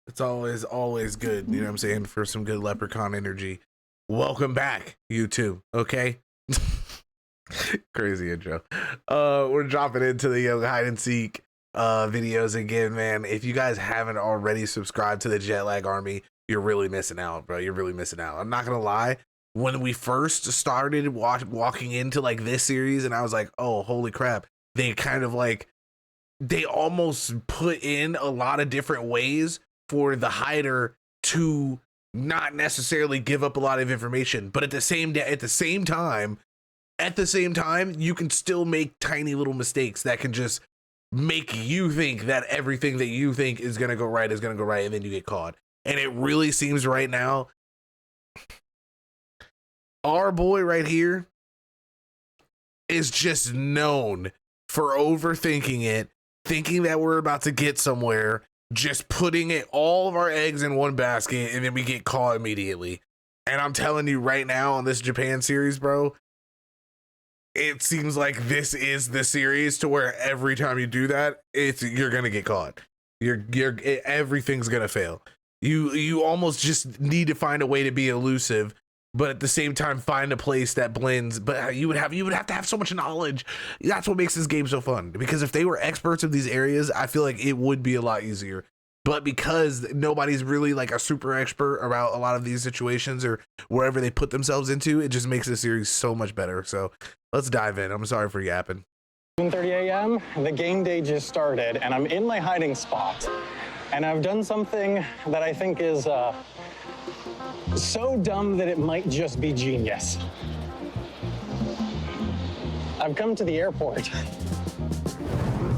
It's always good, you know what I'm saying, for some good leprechaun energy. Welcome back, YouTube, okay? Crazy intro. We're dropping into the hide and seek videos again, man. If you guys haven't already subscribed to the Jet Lag Army, you're really missing out, bro. You're really missing out. I'm not gonna lie. When we first started walking into like this series, and I was like, oh, holy crap, they kind of like, they almost put in a lot of different ways for the hider to not necessarily give up a lot of information, but at the same time, you can still make tiny little mistakes that can just make you think that everything that you think is gonna go right, and then you get caught. And it really seems right now, our boy right here is just known for overthinking it, thinking that we're about to get somewhere, just putting all of our eggs in one basket, and then we get caught immediately. And I'm telling you right now on this Japan series, bro, it seems like this is the series to where every time you do that, you're gonna get caught. Everything's gonna fail. You almost just need to find a way to be elusive, but at the same time find a place that blends. But you would have to have so much knowledge. That's what makes this game so fun, because if they were experts of these areas, I feel like it would be a lot easier. But because nobody's really like a super expert about a lot of these situations or wherever they put themselves into, it just makes the series so much better. So let's dive in. I'm sorry for yapping. 7:30 a.m. The game day just started, and I'm in my hiding spot. And I've done something that I think is so dumb that it might just be genius. I've come to the airport.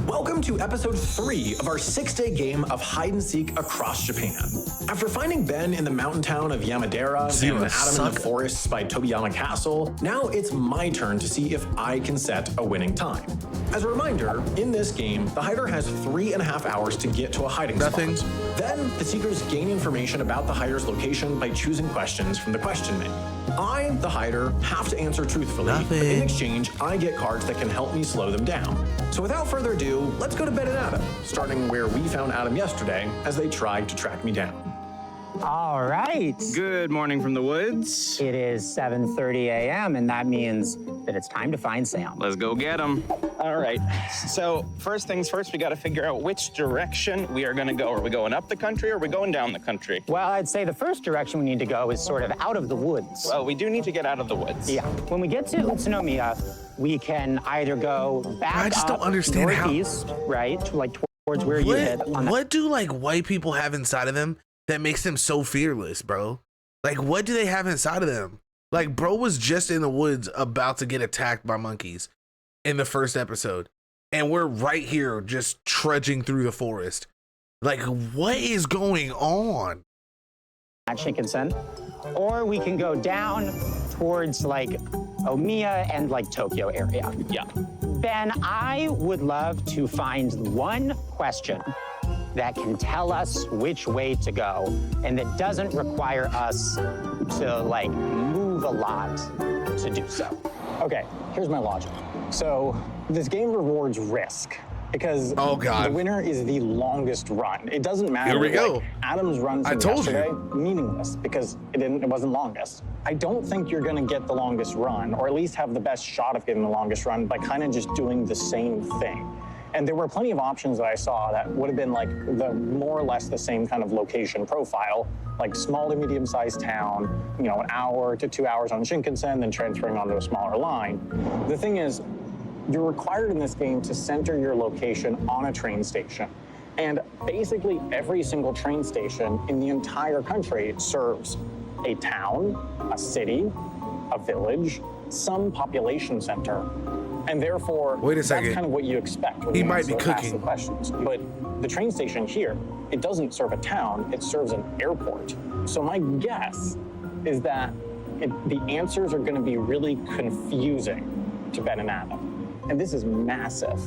Welcome to episode 3 of our 6-day game of hide and seek across Japan. After finding Ben in the mountain town of Yamadera and Adam in the forests by Tobiyama Castle, now it's my turn to see if I can set a winning time. As a reminder, in this game, the hider has 3.5 hours to get to a hiding spot. Then, the seekers gain information about the hider's location by choosing questions from the question menu. I, the hider, have to answer truthfully, but in exchange, I get cards that can help me slow them down. So without further ado, let's go to Ben and Adam, starting where we found Adam yesterday as they tried to track me down. All right. Good morning from the woods. It is 7:30 a.m. and that means that it's time to find Sam. Let's go get him. All right. So first things first, we got to figure out which direction we are going to go. Are we going up the country or are we going down the country? Well, I'd say the first direction we need to go is sort of out of the woods. Well, we do need to get out of the woods. Yeah. When we get to Utsunomiya, we can either go back I just don't understand northeast, right, like towards where you hit. What do like white people have inside of them that makes them so fearless, bro? Like, what do they have inside of them? Like, bro was just in the woods about to get attacked by monkeys in the first episode, and we're right here just trudging through the forest. Like, what is going on? At Shinkansen, or we can go down towards like Omiya and like Tokyo area. Yeah. Ben, I would love to find one question that can tell us which way to go and that doesn't require us to like move a lot to do so. Okay, here's my logic. So this game rewards risk because the winner is the longest run. It doesn't matter. Here we go. Like, Adam's run from yesterday, meaningless because it wasn't longest. I don't think you're gonna get the longest run, or at least have the best shot of getting the longest run by kind of just doing the same thing. And there were plenty of options that I saw that would have been like the more or less the same kind of location profile, like small to medium-sized town, you know, 1 hour to 2 hours on Shinkansen, then transferring onto a smaller line. The thing is, you're required in this game to center your location on a train station. And basically every single train station in the entire country serves a town, a city, a village, some population center. And therefore, that's kind of what you expect when you ask the questions. But the train station here, it doesn't serve a town, it serves an airport. So my guess is that the answers are going to be really confusing to Ben and Adam. And this is massive.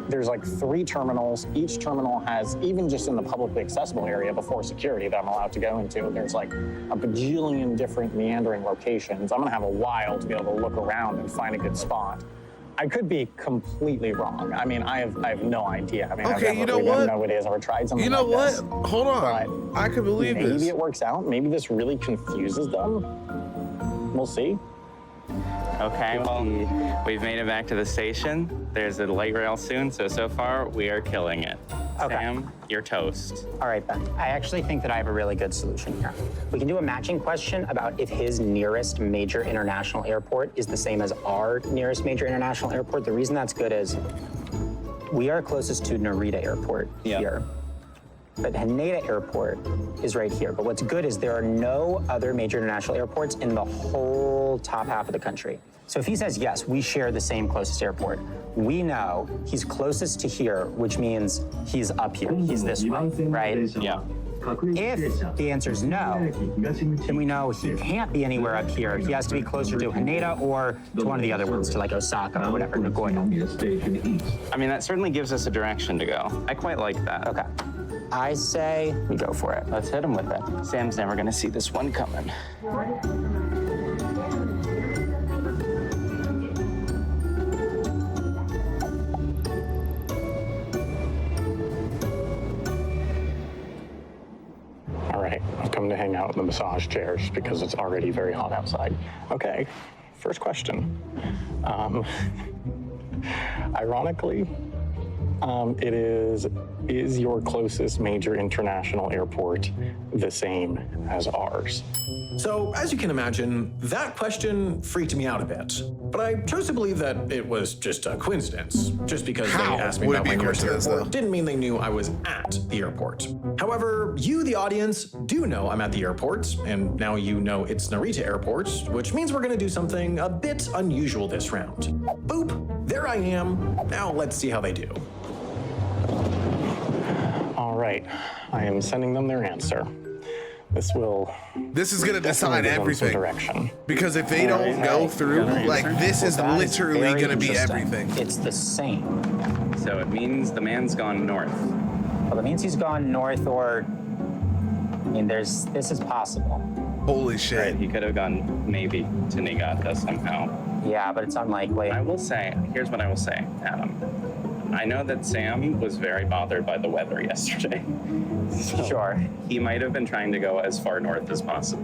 There's like 3 terminals. Each terminal has, even just in the publicly accessible area before security that I'm allowed to go into, there's like a bajillion different meandering locations. I'm gonna have a while to be able to look around and find a good spot. I could be completely wrong. I mean, I have no idea. I mean, Okay, you know we've what? never know what it is. Ever tried something You know like what? this. Hold on. I can believe Maybe this. it works out. Maybe this really confuses them. We'll see. Okay, well, we've made it back to the station. There's a light rail soon, so far we are killing it. Okay. Sam, you're toast. All right, Ben. I actually think that I have a really good solution here. We can do a matching question about if his nearest major international airport is the same as our nearest major international airport. The reason that's good is we are closest to Narita Airport here. But Haneda Airport is right here. But what's good is there are no other major international airports in the whole top half of the country. So if he says, yes, we share the same closest airport, we know he's closest to here, which means he's up here. He's this way, right? Yeah. If the answer is no, then we know he can't be anywhere up here. He has to be closer to Haneda or to one of the other ones, to like Osaka or whatever, Nagoya. I mean, that certainly gives us a direction to go. I quite like that. Okay. I say we go for it. Let's hit him with it. Sam's never gonna see this one coming. All right, I've come to hang out in the massage chairs because it's already very hot outside. Okay, first question. Ironically, it is your closest major international airport the same as ours? So, as you can imagine, that question freaked me out a bit. But I chose to believe that it was just a coincidence. Just because How they asked me would it about be my a nearest coincidence, airport though? didn't mean they knew I was at the airport. However, you, the audience, do know I'm at the airport, and now you know it's Narita Airport, which means we're gonna do something a bit unusual this round. Boop, there I am. Now let's see how they do. All right, I am sending them their answer. This is gonna decide definitely give them some everything. direction. Because if they don't go through, like, this is Well, that is literally very gonna be interesting. everything. It's the same. So it means the man's gone north. Well, that means he's gone north or, I mean, this is possible. Holy Right, shit. he could have gone maybe to Niigata somehow. Yeah, but it's unlikely. I will say, here's what I will say, Adam. I know that Sam was very bothered by the weather yesterday. So Sure. He might have been trying to go as far north as possible.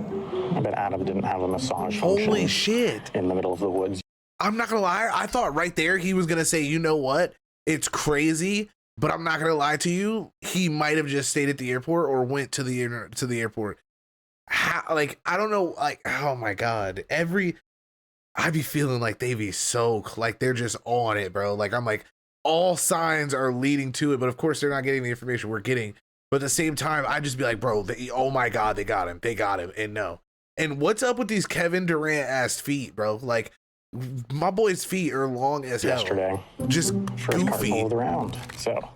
I bet Adam didn't have a massage Holy function shit. in the middle of the woods. I'm not gonna lie. I thought right there he was gonna say, you know what? It's crazy, but I'm not gonna lie to you. He might have just stayed at the airport or went to the airport. How, like, I don't know. Like, oh my god. I be feeling like they be so like they're just on it, bro. Like I'm like all signs are leading to it, but of course they're not getting the information we're getting. But at the same time, I just be like, bro, oh my god, they got him, and no. And what's up with these Kevin Durant ass feet, bro? Like, my boy's feet are long as hell. Yesterday. Just First card goofy. pulled around. So,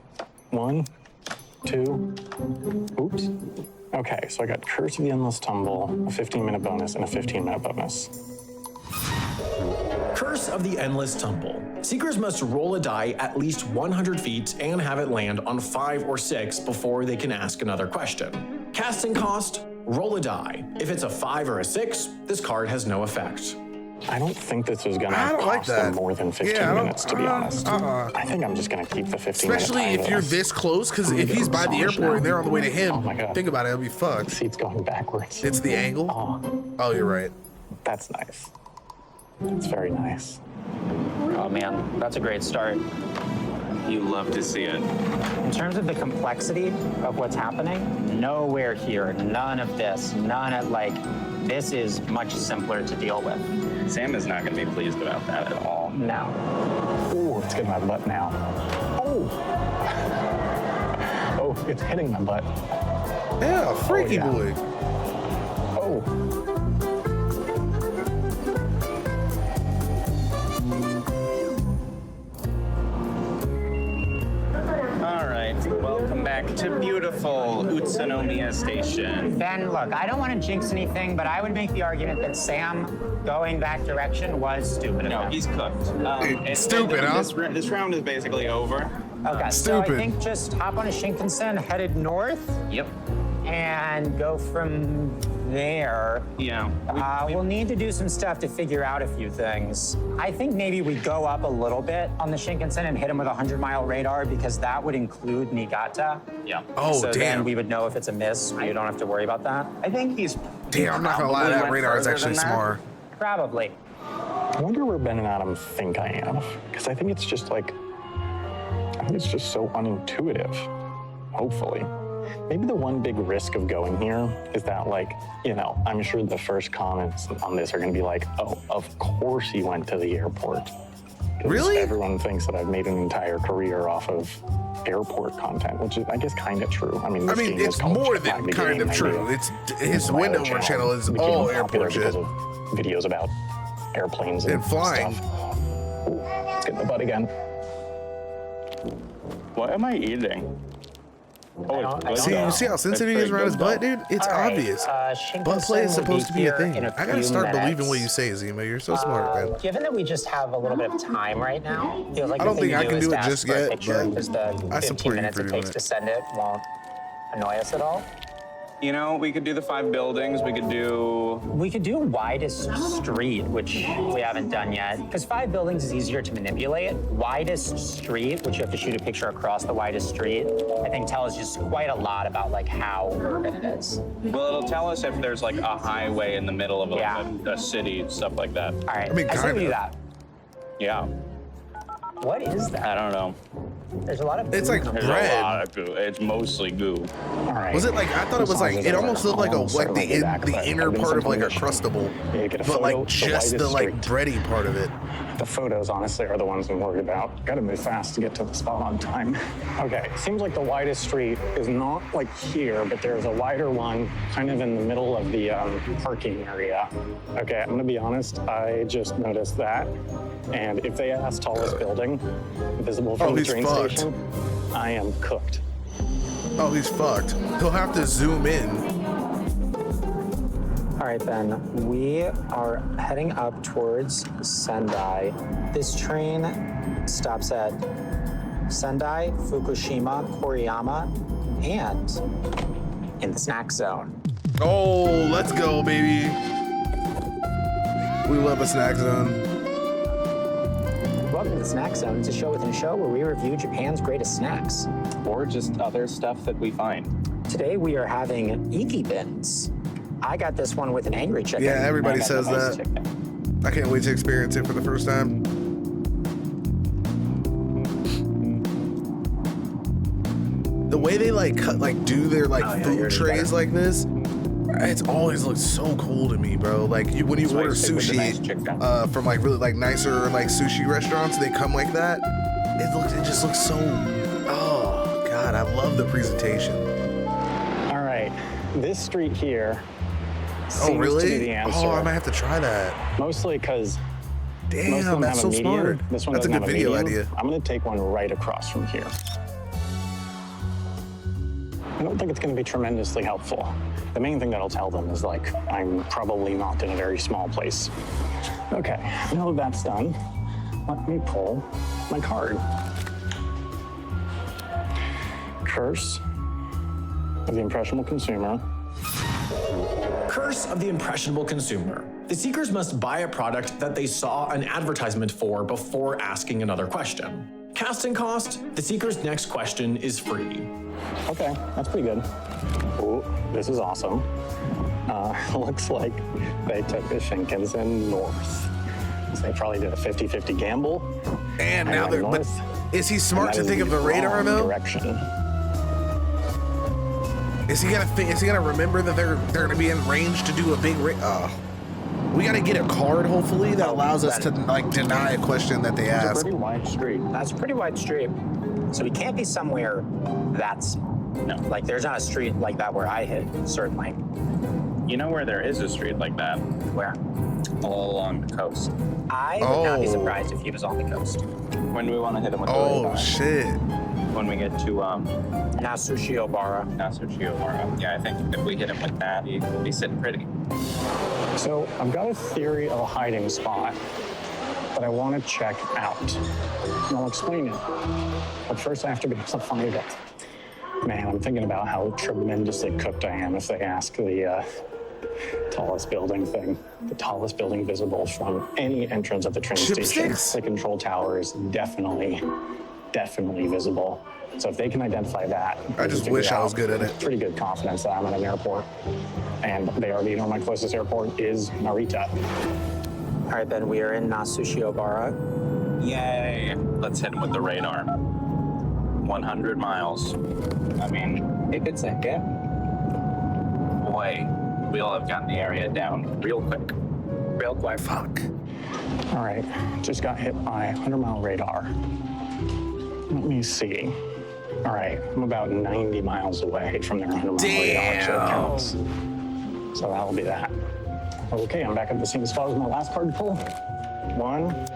1, 2, oops. Okay, so I got Curse of the Endless Tumble, a 15-minute bonus, and a 15-minute bonus. Curse of the Endless Tumble. Seekers must roll a die at least 100 feet and have it land on 5 or 6 before they can ask another question. Casting cost, roll a die. If it's a 5 or a 6, this card has no effect. I don't think this is gonna I don't like cost them that. more than 15 Yeah, I don't- minutes, to be honest. I think I'm just gonna keep the 15-minute Especially if you're this close, because if he's by the airport and they're on the way to him, Oh my God. think about it, it'll be fucked. seat's going backwards. It's the angle. Oh, you're right. That's nice. That's very nice. Oh man, that's a great start. You love to see it. In terms of the complexity of what's happening, nowhere here, none of this, this is much simpler to deal with. Sam is not going to be pleased about that at all. No. Ooh, it's getting my butt now. Oh! Oh, it's hitting my butt. Yeah, freaky yeah. boy. Oh. All right, welcome back to beautiful Utsunomiya Station. Ben, look, I don't want to jinx anything, but I would make the argument that Sam going that direction was stupid of No, him. he's cooked. Stupid, huh? This round is basically over. Okay, so I Stupid. think just hop on a Shinkansen headed north Yep. and go from there. Yeah. We'll need to do some stuff to figure out a few things. I think maybe we go up a little bit on the Shinkansen and hit him with a 100-mile radar, because that would include Niigata. Yeah. Oh, So damn. then we would know if it's a miss. We don't have to worry about that. I think he's. Damn, I'm not gonna lie, that radar is actually smart. Probably. I wonder where Ben and Adam think I am, because I think it's just like, I think it's just so unintuitive. Hopefully. Maybe the one big risk of going here is that, like, you know, I'm sure the first comments on this are going to be like, oh, of course he went to the airport. 'Cause Really? Everyone thinks that I've made an entire career off of airport content, which is, I guess, kind of true. I mean, this game is it's called more Jet than Lag kind Game. of true. I It's his mean, Windover channel is became all popular airport shit. because of videos about airplanes and flying. stuff. Ooh, let's get in the butt again. What am I eating? See, you see how sensitive he is around his butt, dude? It's All right, obvious. Shinkansen Butt play is will supposed to be a here thing. in I gotta few start believing minutes. what you say, Zima. You're so smart, man. Given that we just have a little bit of time right now, feels like I the don't thing think to I can is do to it ask just for a yet, picture, but because the I 15 support you minutes for it doing takes it. to send it won't annoy us at all. You know, we could do the 5 buildings. We could do. We could do widest street, which we haven't done yet, because 5 buildings is easier to manipulate. Widest street, which you have to shoot a picture across the widest street, I think tells just quite a lot about like how urban it is. Well, it'll tell us if there's like a highway in the middle of a city, stuff like that. All right, I mean, say we kinda. do that. Yeah. What is that? I don't know. There's a lot of. It's like There's a bread. lot of goo. It's mostly goo. All right. Was it like, I thought it was like, it almost looked like the inner part of like a Crustable, Yeah, get a but photo, like the just the widest like street. bready part of it. The photos, honestly, are the ones I'm worried about. Gotta move fast to get to the spot on time. Okay, seems like the widest street is not like here, but there's a wider one kind of in the middle of the parking area. Okay, I'm gonna be honest, I just noticed that. And if they ask tallest building, visible from the he's train fucked. station, I am cooked. Oh, he's fucked. He'll have to zoom in. All right, Ben, we are heading up towards Sendai. This train stops at Sendai, Fukushima, Koriyama, and in the snack zone. Oh, let's go, baby. We love a snack zone. Welcome to the Snack Zone. It's a show within a show where we review Japan's greatest snacks. Or just other stuff that we find. Today we are having Iki Bins. I got this one with an angry chicken. Yeah, everybody I got says the nice that. chicken. I can't wait to experience it for the first time. The way they like cut, like do their like food trays like this, it's always looked so cool to me, bro. Like when you order stick with the nice chicken. sushi from like really like nicer like sushi restaurants, they come like that. It just looks so. Oh God, I love the presentation. All right, this street here Oh seems really? to be the answer. Oh, I might have to try that. Mostly because most of Damn, them that's have so a medium. smart. This one That's a doesn't good have video medium. idea. I'm gonna take one right across from here. I don't think it's gonna be tremendously helpful. The main thing that'll tell them is like, I'm probably not in a very small place. Okay, now that that's done, let me pull my card. Curse of the Impressionable Consumer. Curse of the impressionable consumer. The seekers must buy a product that they saw an advertisement for before asking another question. Casting cost, the seeker's next question is free. Okay, that's pretty good. Ooh, this is awesome. Looks like they took the Shinkansen north. So they probably did a 50-50 gamble. And now went they're. But north, is he smart to and that think is of the radar wrong though? Direction. Is he gonna remember that they're gonna be in range to do a big we gotta get a card hopefully that allows us to like deny a question that they It's a ask. pretty wide street. That's a pretty wide street. So we can't be somewhere that's, no, like there's not a street like that where I hit, certainly. You know where there is a street like that? Where? All along the coast. I would not be Oh. surprised if he was on the coast. When do we want to hit him with the Oh radar? shit. When we get to Nasushi-Obara. Nasushi-Obara. Yeah, I think if we hit him with that, he'll be sitting pretty. So I've got a theory of a hiding spot that I want to check out. And I'll explain it. But first I have to be able to find it. Man, I'm thinking about how tremendously cooked I am if they ask the Tallest building thing. The tallest building visible from any entrance of the train station. Chipsticks? The control tower is definitely visible. So if they can identify that, I just wish I was good at it. Pretty good confidence that I'm at an airport. And they already know my closest airport is Narita. All right, Ben, we are in Nasushi-Obara. Yay. Let's hit him with the radar. 100 miles. I mean, if it's a hit, boy, we'll have gotten the area down real quick. Real quick. Fuck. All right, just got hit by 100-mile radar. Let me see. All right, I'm about 90 miles away from their 100-mile radar, so it counts. So that'll be that. Okay, I'm back at the same spot as my last card pull. 1.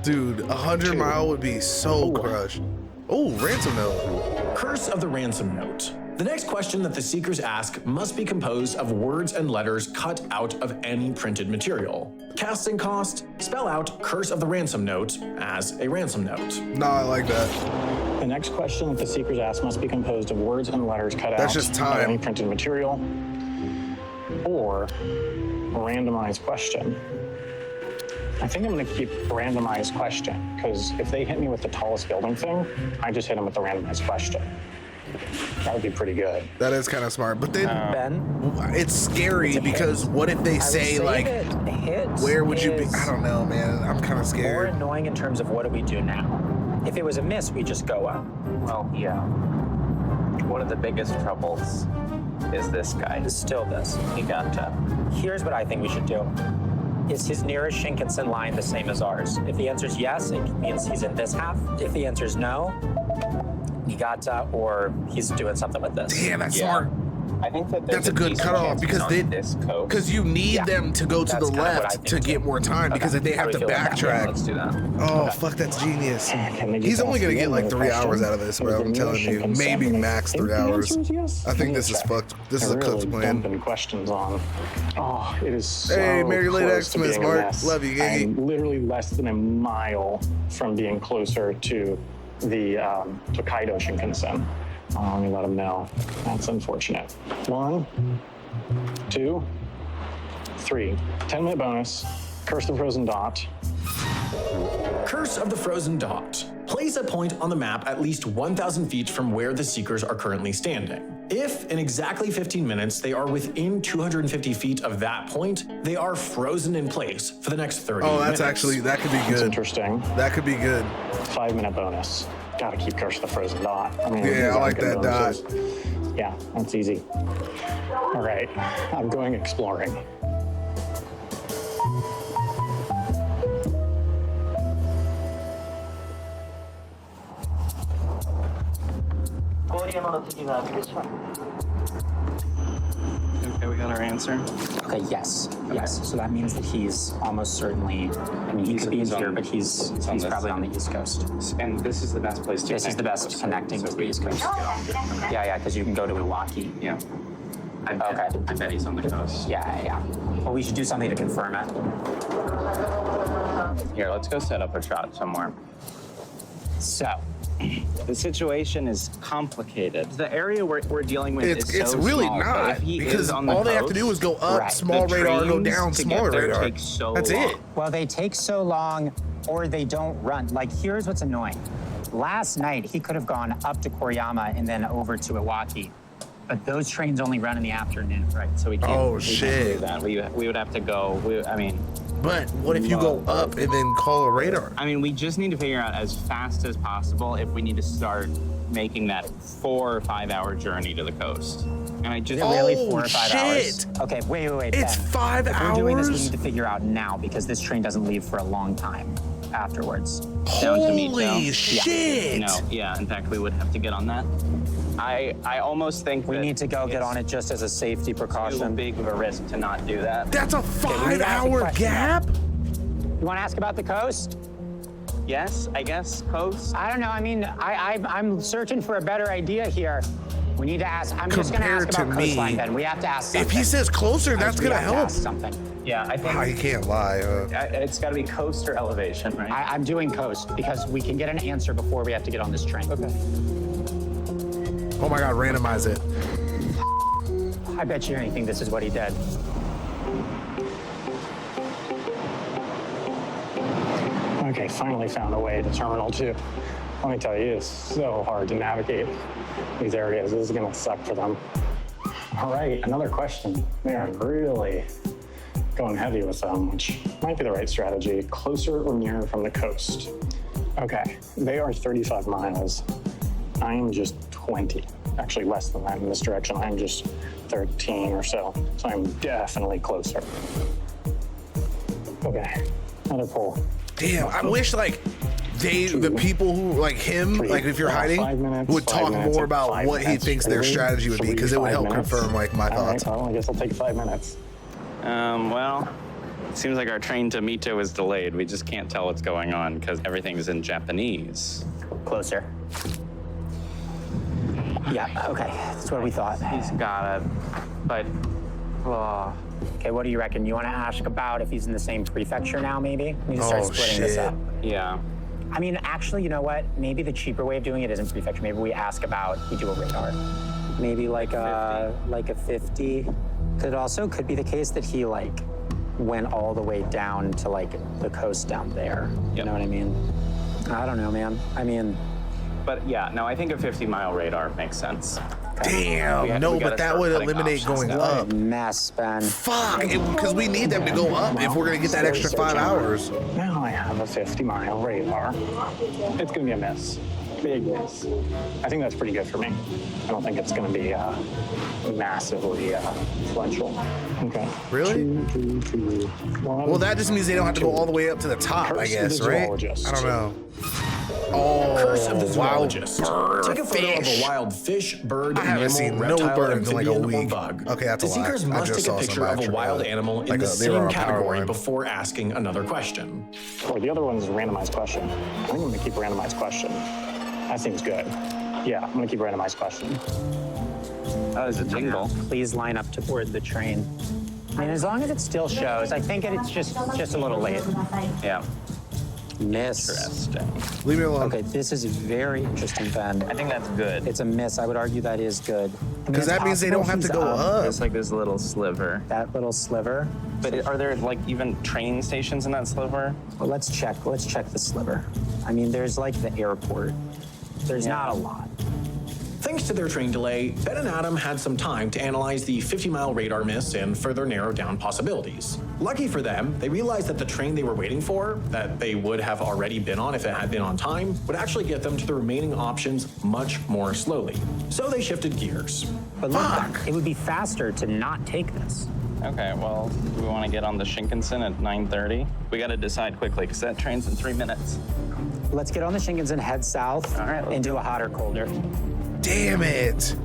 Dude, 100 mile would be so crushed. Oh, ransom note. Curse of the ransom note. The next question that the seekers ask must be composed of words and letters cut out of any printed material. Casting cost, spell out Curse of the ransom note as a ransom note. No, I like that. The next question that the seekers ask must be composed of words and letters cut That's out just of time. any printed material or randomized question. I think I'm gonna keep randomized question because if they hit me with the tallest building thing, I just hit them with the randomized question. That would be pretty good. That is kind of smart. But then Ben? it's scary because what if they say like, where would you be? I don't know, man. I'm kind of More scared. annoying in terms of what do we do now? If it was a miss, we just go up. Well, yeah. One of the biggest troubles is this guy. It's still this. Higata. Here's what I think we should do. Is his nearest Shinkansen line the same as ours? If the answer is yes, it means he's in this half. If the answer is no, Niigata, or he's doing something with this. Damn, that's Yeah. smart. I think that That's a good decent cutoff chance because he's they on this coast. because you need Yeah. them to go to That's the kind of what I left think to too. get more time because if they How have do to we feel about that? Let's backtrack. do that. Oh, fuck, that's genius. Can they just He's only ask gonna me get like another 3 question? hours out of this, bro. Is I'm the telling you, nearest maybe Shinkansen? max If 3 the answer hours. is yes, I think then this is check. fucked. This is They're a cooked really plan. dumping questions on. Oh, it is so Hey, Mary Late close to Xmas, being a Mark. mess. Love you, Giggy. I'm literally less than a mile from being closer to the Tokaido Shinkansen. Let me let them know. That's unfortunate. 1, 2, 3. 10-minute bonus. Curse the Frozen Dot. Curse of the Frozen Dot. Place a point on the map at least 1,000 feet from where the seekers are currently standing. If, in exactly 15 minutes, they are within 250 feet of that point, they are frozen in place for the next 30 Oh, minutes. that's actually, that could be That's good. interesting. That could be good. 5-minute bonus. Gotta keep Curse of the Frozen Dot. I mean, Yeah, these I aren't like good that dot. bonuses. Yeah, that's easy. All right, I'm going exploring. Okay, we got our answer. Okay, yes. Yes. So that means that he's almost certainly, I mean, he could be in he's on- here, but he's he's on this probably on the side. East Coast. And this is the best place to This is the connect. best connecting So to the we- East Coast. Yeah, because you can go to Milwaukee. Yeah. I bet he's on the coast. Yeah. Well, we should do something to confirm it. Here, let's go set up a shot somewhere. So, The situation is complicated. The area we're dealing with is It's so really small, but not if he because is on the all they have to coast, do is go up, right, small the radar, go trains down, to smaller get there radar. take so That's long. it. well, they take so long or they don't run. Like, here's what's annoying. Last night, he could have gone up to Koriyama and then over to Iwaki. But those trains only run in the afternoon. Right, so we can't, Oh, we can't shit. do that. We would have to go. But what if you go up and then call a radar? I mean, we just need to figure out as fast as possible if we need to start making that 4 or 5 hour journey to the coast. And I just Really, Oh, 4 or 5 shit. hours? Okay, wait. It's Ben. 5 If we're doing this, we hours? need to figure out now because this train doesn't leave for a long time afterwards. down to meet Holy Joe. shit! No, yeah, in fact, we would have to get on that. I almost think We that need to go get it's on it just as a safety too precaution. big of a risk to not do that. That's a we need to ask a 5-hour question gap? You want to ask about the coast? Yes, I guess coast. I don't know. I mean, I'm searching for a better idea here. We need to ask. I'm just going to ask Compared about to me, coastline, Ben. We have to ask something. If he says closer, that's We gonna have to help. ask something. Yeah, I think You can't lie. it's got to be coast or elevation, right? I'm doing coast because we can get an answer before we have to get on this train. Okay. Oh my God, randomize it. I bet you anything this is what he did. Okay, finally found a way to Terminal 2. Let me tell you, it's so hard to navigate these areas. This is gonna suck for them. All right, another question. They are really going heavy with them, which might be the right strategy. Closer or nearer from the coast? Okay, they are 35 miles. I am just 20, actually less than that in this direction. I'm just 13 or so I'm definitely closer. Okay, another poll. Damn, I wish like the people who like him, like if you're hiding, would talk more about what he thinks their strategy would be, because it would help confirm like my thoughts. All right, well, I guess I'll take 5 minutes. Well, it seems like our train to Mito is delayed. We just can't tell what's going on because everything's in Japanese. Closer. Yeah, okay, that's what we thought. He's got it, but... Okay, what do you reckon? You want to ask about if he's in the same prefecture now, maybe? We just start splitting this up. Yeah. I mean, actually, you know what? Maybe the cheaper way of doing it isn't prefecture. Maybe we ask about, we do a radar. Maybe like a 50. Could be the case that he like went all the way down to like the coast down there. You know what I mean? I don't know, man. I mean... But yeah, no, I think a 50-mile radar makes sense. Damn, no, but that would eliminate going up. Mess, Ben. Fuck, because we need them to go up if we're gonna get that extra 5 hours. Now I have a 50-mile radar. It's gonna be a miss. Big miss. I think that's pretty good for me. I don't think it's gonna be massively influential. Okay. Really? 2, 2, 1. Well, that just means they don't have to go all the way up to the top, I guess, right? I don't know. Oh, Curse of the zoologist. wild Take a photo of a fish. wild fish, bird, I haven't mammal, seen no reptile, birds in like a amphibian, or week. bug. Okay, that's a The lie. seekers I must just take saw a some picture of a actual, wild animal in like the they were same on a power category line. before asking another question. Or the other one's a randomized question. I think I'm gonna keep randomized question. That seems good. Yeah, I'm gonna keep randomized question. Oh, there's a jingle. Please line up to board the train. I mean, as long as it still shows, I think it's just a little late. Yeah. Miss. Interesting. Leave me alone. Okay, this is very interesting, Ben. I think that's good. It's a miss. I would argue that is good. I mean, Because it's that means they possible don't have to he's go up. It's like this little sliver. That little sliver. But are there like even train stations in that sliver? Well, let's check the sliver. I mean, there's like the airport. There's not a lot. Thanks to their train delay, Ben and Adam had some time to analyze the 50-mile radar miss and further narrow down possibilities. Lucky for them, they realized that the train they were waiting for, that they would have already been on if it had been on time, would actually get them to the remaining options much more slowly. So they shifted gears. But look, it would be faster to not take this. Okay, well, do we want to get on the Shinkansen at 9:30? We got to decide quickly because that train's in 3 minutes. Let's get on the Shinkansen, head south, All right, into a hotter, colder. Damn it.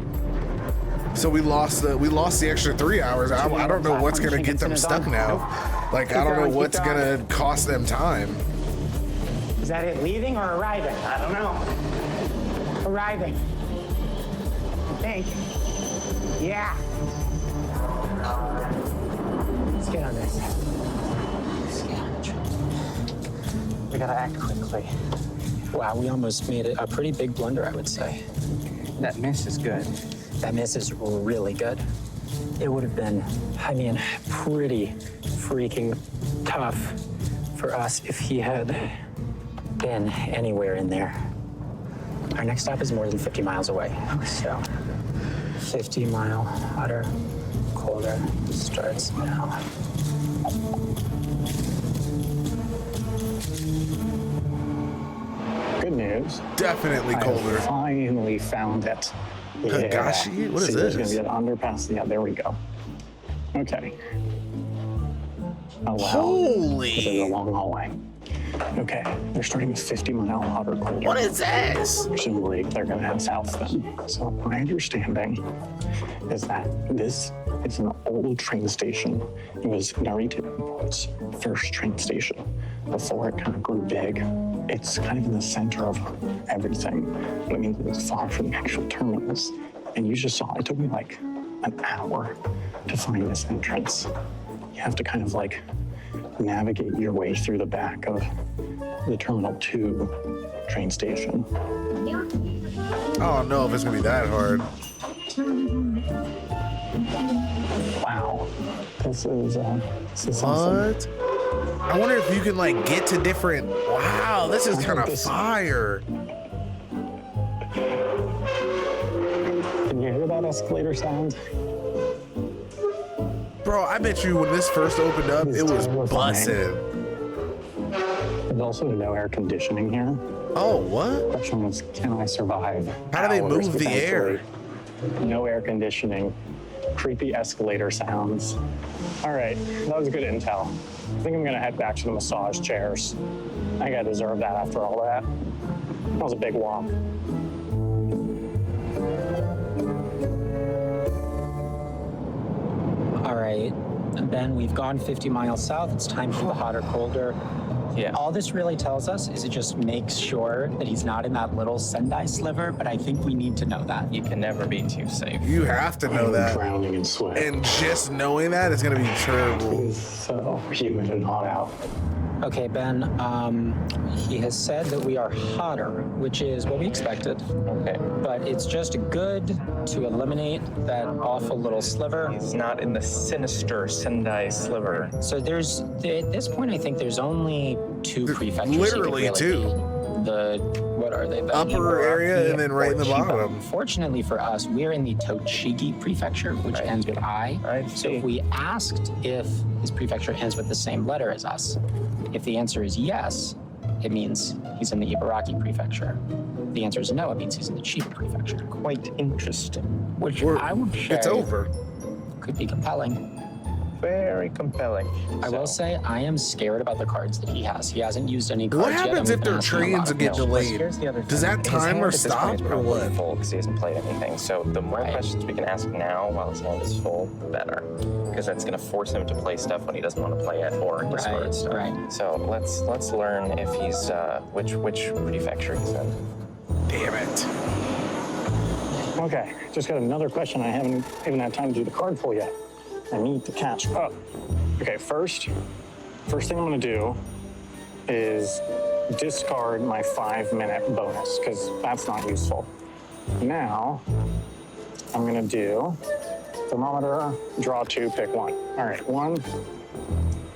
So we lost the extra 3 hours. I don't know what's gonna get them stuck now. Like I don't know what's gonna cost them time. Is that it, leaving or arriving? I don't know. Arriving. I think. Yeah. Let's get on this. We gotta act quickly. Wow, we almost made a pretty big blunder, I would say. That miss is good. That miss is really good. It would have been, I mean, pretty freaking tough for us if he had been anywhere in there. Our next stop is more than 50 miles away, so 50-mile hotter, colder starts now. Good news. Definitely colder. I finally found it. Kagashi? What is See, there's this? gonna be an underpass. Yeah, there we go. Okay. Oh, wow. Holy. This is a long hallway. Okay, they're starting with 50-mile hotter, colder. What is this? Presumably, they're gonna head south then. So my understanding is that this is an old train station. It was Narita's first train station before it kind of grew big. It's kind of in the center of everything. But it means it's far from the actual terminus. And you just saw, it took me like an hour to find this entrance. You have to kind of like navigate your way through the back of the Terminal 2 train station. I don't know if it's gonna be that hard. Wow. This is What? I wonder if you can like get to different. Wow, this is kind of fire. Can you hear that escalator sound? Bro, I bet you when this first opened up, it was busting. There's also no air conditioning here. Oh, what? Question is, can I survive? How do they hours move the air? No air conditioning, creepy escalator sounds. All right, that was good intel. I think I'm gonna head back to the massage chairs. I think I deserve that after all that. That was a big walk. All right, Ben, we've gone 50 miles south. It's time for the hotter, colder. Yeah. All this really tells us is it just makes sure that he's not in that little Sendai sliver, but I think we need to know that. You can never be too safe. You have to know I'm that. drowning in sweat. And just knowing that is gonna be terrible. It's so humid and hot out. Okay, Ben, he has said that we are hotter, which is what we expected, Okay. but it's just good to eliminate that awful little sliver. He's not in the sinister Sendai sliver. So at this point, I think there's only two prefectures. he could Literally really two. be. What are they? The Upper area and then right in the or Chiba. bottom. Fortunately for us, we're in the Tochigi prefecture, which Right. ends with I. I So see. if we asked if his prefecture ends with the same letter as us, if the answer is yes, it means he's in the Ibaraki prefecture. If the answer is no, it means he's in the Chiba prefecture, Quite interesting. which We're- I would say It's over. could be compelling. Very compelling. I will say I am scared about the cards that he has. He hasn't used any cards What yet, and happens we've if been their asking a lot trains of get questions. delayed? Here's the other Does thing. that His timer hand at this point stop is or probably what? full because he hasn't played anything. So the more Right. questions we can ask now while his hand is full, the better. Because that's going to force him to play stuff when he doesn't want to play it or discard Right, stuff. right. So let's learn if he's which prefecture he's in. Damn it. Okay, just got another question. I haven't even had time to do the card pull yet. I need to catch up. Okay, first thing I'm gonna do is discard my 5-minute bonus, because that's not useful. Now, I'm gonna do thermometer, draw 2, pick 1. All right, 1,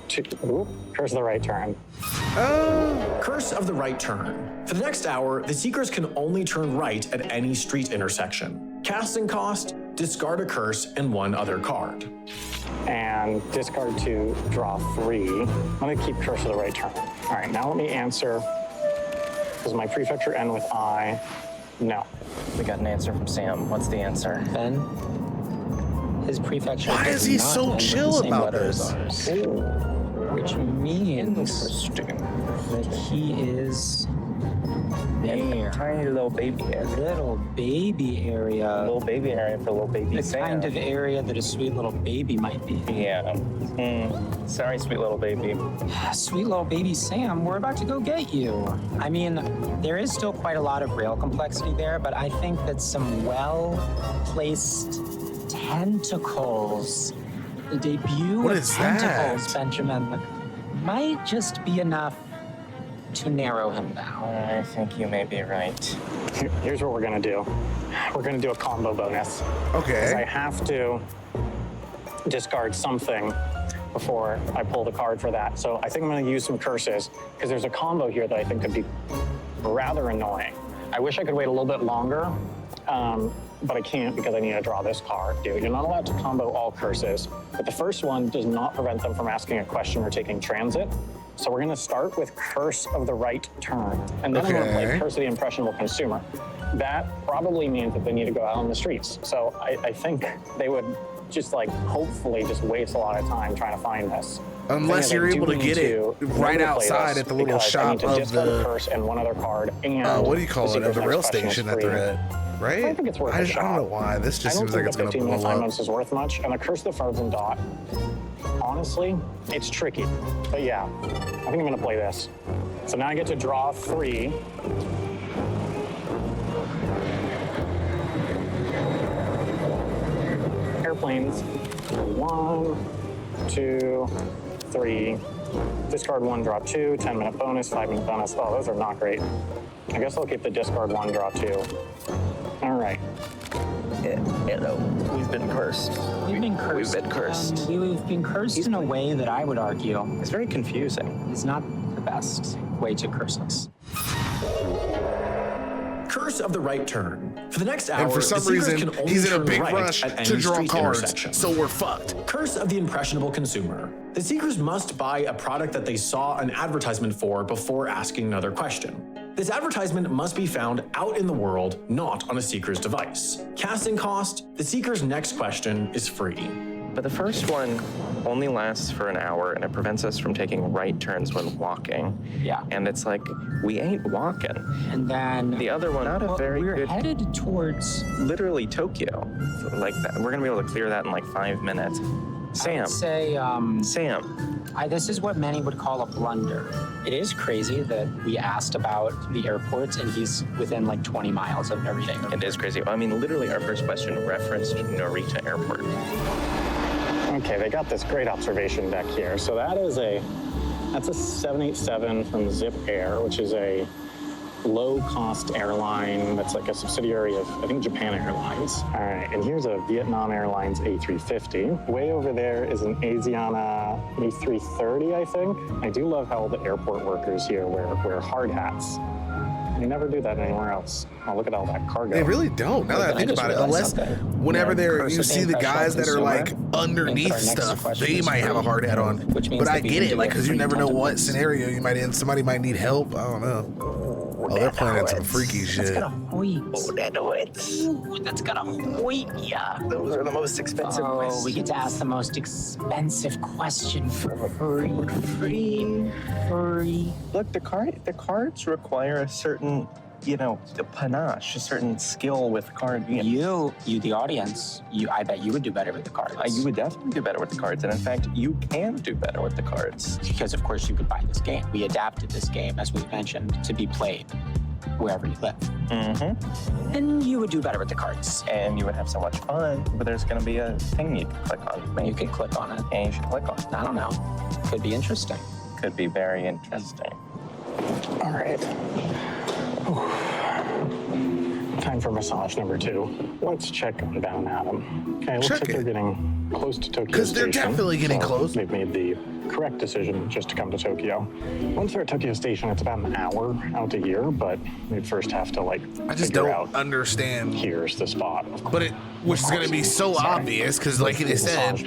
2, ooh, curse of the right turn. Curse of the right turn. For the next hour, the Seekers can only turn right at any street intersection. Casting cost, discard a curse and one other card. And discard 2, draw 3. I'm gonna keep curse of the right turn. All right, now let me answer. Does my prefecture end with I? No. We got an answer from Sam. What's the answer? Ben, his prefecture. Why does is he not so end with chill the same about letter as this? ours, which means Interesting. that he is there. Tiny little baby area. Little baby area. Little baby area for little baby The Sam. kind of area that a sweet little baby might be. Yeah. Sorry, sweet little baby. Sweet little baby Sam, we're about to go get you. I mean, there is still quite a lot of rail complexity there, but I think that some well-placed tentacles, the debut What of is that? tentacles, Benjamin, might just be enough to narrow him down. I think you may be right. Here's what we're gonna do. We're gonna do a combo bonus. 'Cause I Okay. have to discard something before I pull the card for that. So I think I'm gonna use some curses, because there's a combo here that I think could be rather annoying. I wish I could wait a little bit longer, but I can't because I need to draw this card. Dude, you're not allowed to combo all curses, but the first one does not prevent them from asking a question or taking transit. So we're gonna start with Curse of the Right Turn, and then we're gonna play Okay. Curse of the Impressionable Consumer. That probably means that they need to go out on the streets. So I think they would just like hopefully just waste a lot of time trying to find this. Unless Thing you're is, I able do to need get it to right play outside this at the little because I need shop to of discard a the curse and one other card, and what do you call it? Of Seeker's the next rail question is station that free. they're at, right? I think it's worth a I don't shot. know why. This I just don't seems like think it's the gonna 15-minute blow time up. bonus is worth much, and the Curse of the Frozen Dot, honestly, it's tricky. But yeah, I think I'm gonna play this. So now I get to draw 3. Airplanes. 1, 2, 3. Discard 1, draw 2. 10-minute bonus, 5-minute bonus. Oh, those are not great. I guess I'll keep the discard 1, draw 2. All right. We've been cursed. We've been cursed. We've been cursed. We've been cursed in a way that I would argue It's very confusing. is not the best way to curse us. Curse of the right turn. For the next hour, And for some the seekers reason, can only he's in a turn big right rush at to any draw street cards, intersection. so we're fucked. Curse of the impressionable consumer. The seekers must buy a product that they saw an advertisement for before asking another question. This advertisement must be found out in the world, not on a seeker's device. Casting cost, the seeker's next question is free. But the first one only lasts for an hour, and it prevents us from taking right turns when walking. Yeah. And it's like, we ain't walking. And then The other one, not a very we're good, headed towards, literally Tokyo. Like that. We're gonna be able to clear that in like 5 minutes. Sam, I'd say, Sam, this is what many would call a blunder. It is crazy that we asked about the airports and he's within like 20 miles of Narita. it is crazy. I mean, literally our first question referenced Narita Airport. Okay, they got this great observation deck here. So that's a 787 from Zip Air, which is a low-cost airline that's like a subsidiary of, I think, Japan Airlines. All right, and here's a Vietnam Airlines A350. Way over there is an Asiana A330, I think. I do love how all the airport workers here wear hard hats. You never do that anywhere else. Oh, look at all that cargo. They really don't. Now that I think about it, unless whenever you see the guys that are like underneath stuff, they might have a hard hat on. But I get it, like, because you never know what scenario you might in. Somebody might need help. I don't know. Oh, they're planning some freaky shit. That's gonna hoit. Ooh, that's gonna hoit ya. Those are the most expensive Oh, we get to ask the most expensive question for free. Look, the cards require a certain, a panache, a certain skill with card games. You, the audience, I bet you would do better with the cards. You would definitely do better with the cards, and in fact, you can do better with the cards. Because of course you could buy this game. We adapted this game, as we mentioned, to be played wherever you live. Mm-hmm. And you would do better with the cards. And you would have so much fun, but there's going to be a thing you can click on. Maybe. You could click on it. And you should click on it. I don't know. Could be interesting. Could be very interesting. All right. Time for massage number 2. Let's check on down Adam. Okay, looks Check like it. they're getting close to Tokyo Because they're Station, definitely getting so close. They've made the correct decision just to come to Tokyo. Once they're at Tokyo Station, it's about an hour out to here, but they first have to I just figure don't out understand. here's the spot. But which is going to be so obvious, because like they said,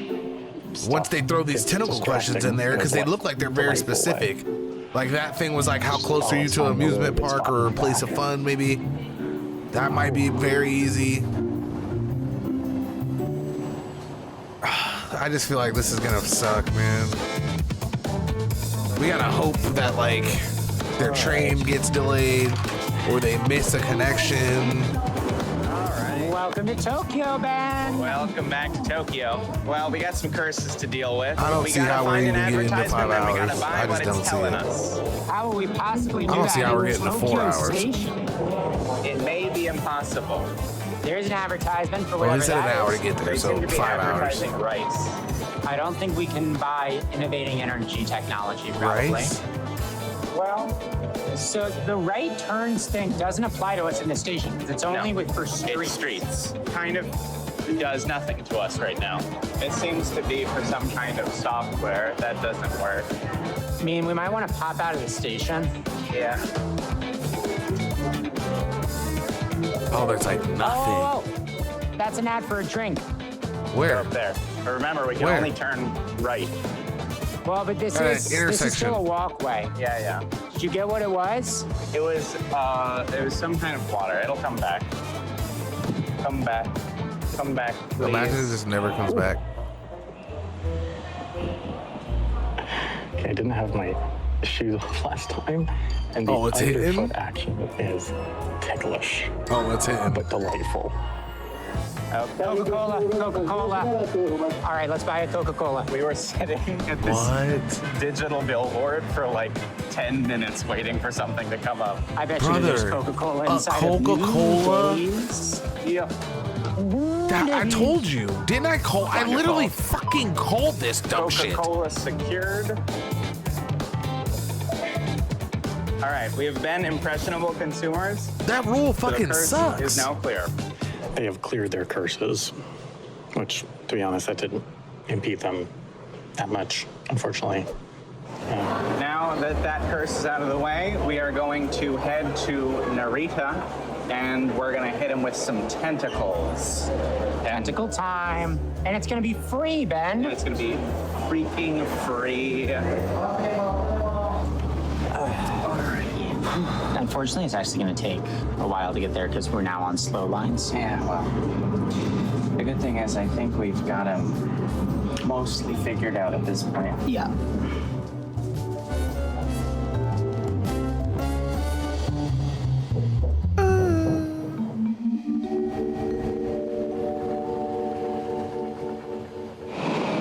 once they throw these tentacle questions in there, because they look like they're very specific. Like that thing was like, how close are you to an amusement park or a place of fun, maybe? That might be very easy. I just feel like this is gonna suck, man. We gotta hope that like their train gets delayed or they miss a connection. Welcome to Tokyo, Ben. Welcome back to Tokyo. Well, we got some curses to deal with. I don't we see gotta how we're find even an getting to 5 advertisement, then we hours. gotta buy I what just it's don't see telling it. us. How will we possibly do I don't that see how in we're getting to 4 Tokyo hours. Station? It may be impossible. There's an advertisement for Well, whatever he said an that hour is. to get there, They so seem to be 5 hours. advertising rice. I don't think we can buy innovating energy technology, probably. Rice? Well, so the right turns thing doesn't apply to us in the station because it's only No. for It's streets. streets. Kind of does nothing to us right now. It seems to be for some kind of software that doesn't work. I mean, we might want to pop out of the station. Yeah. Oh, there's like nothing. Oh, that's an ad for a drink. Where? Up there. But remember, we can Where? only turn right. Well, but this All right, is intersection. still a walkway. Yeah. Did you get what it was? It was some kind of water. It'll come back. Come back, please. Imagine it just never comes back. Okay, I didn't have my shoes off last time, and the Oh, it's hitting? underfoot action is ticklish, Oh, it's hitting. but delightful. Coca-Cola. All right, let's buy a Coca-Cola. We were sitting at this What? digital billboard for like 10 minutes waiting for something to come up. I bet you there's Brother, Coca-Cola a inside Coca-Cola? of these. Yeah. I told you. Didn't I call? I literally fucking called this dumb shit. Coca-Cola secured. All right, we have been impressionable consumers. That rule The fucking curse sucks. is now clear. they have cleared their curses, which, to be honest, that didn't impede them that much, unfortunately. Now that that curse is out of the way, we are going to head to Narita, and we're gonna hit him with some tentacles. Tentacle time. And it's gonna be free, Ben. And it's gonna be freaking free. Unfortunately, it's actually gonna take a while to get there because we're now on slow lines. Yeah, well, the good thing is I think we've got him mostly figured out at this point. Yeah.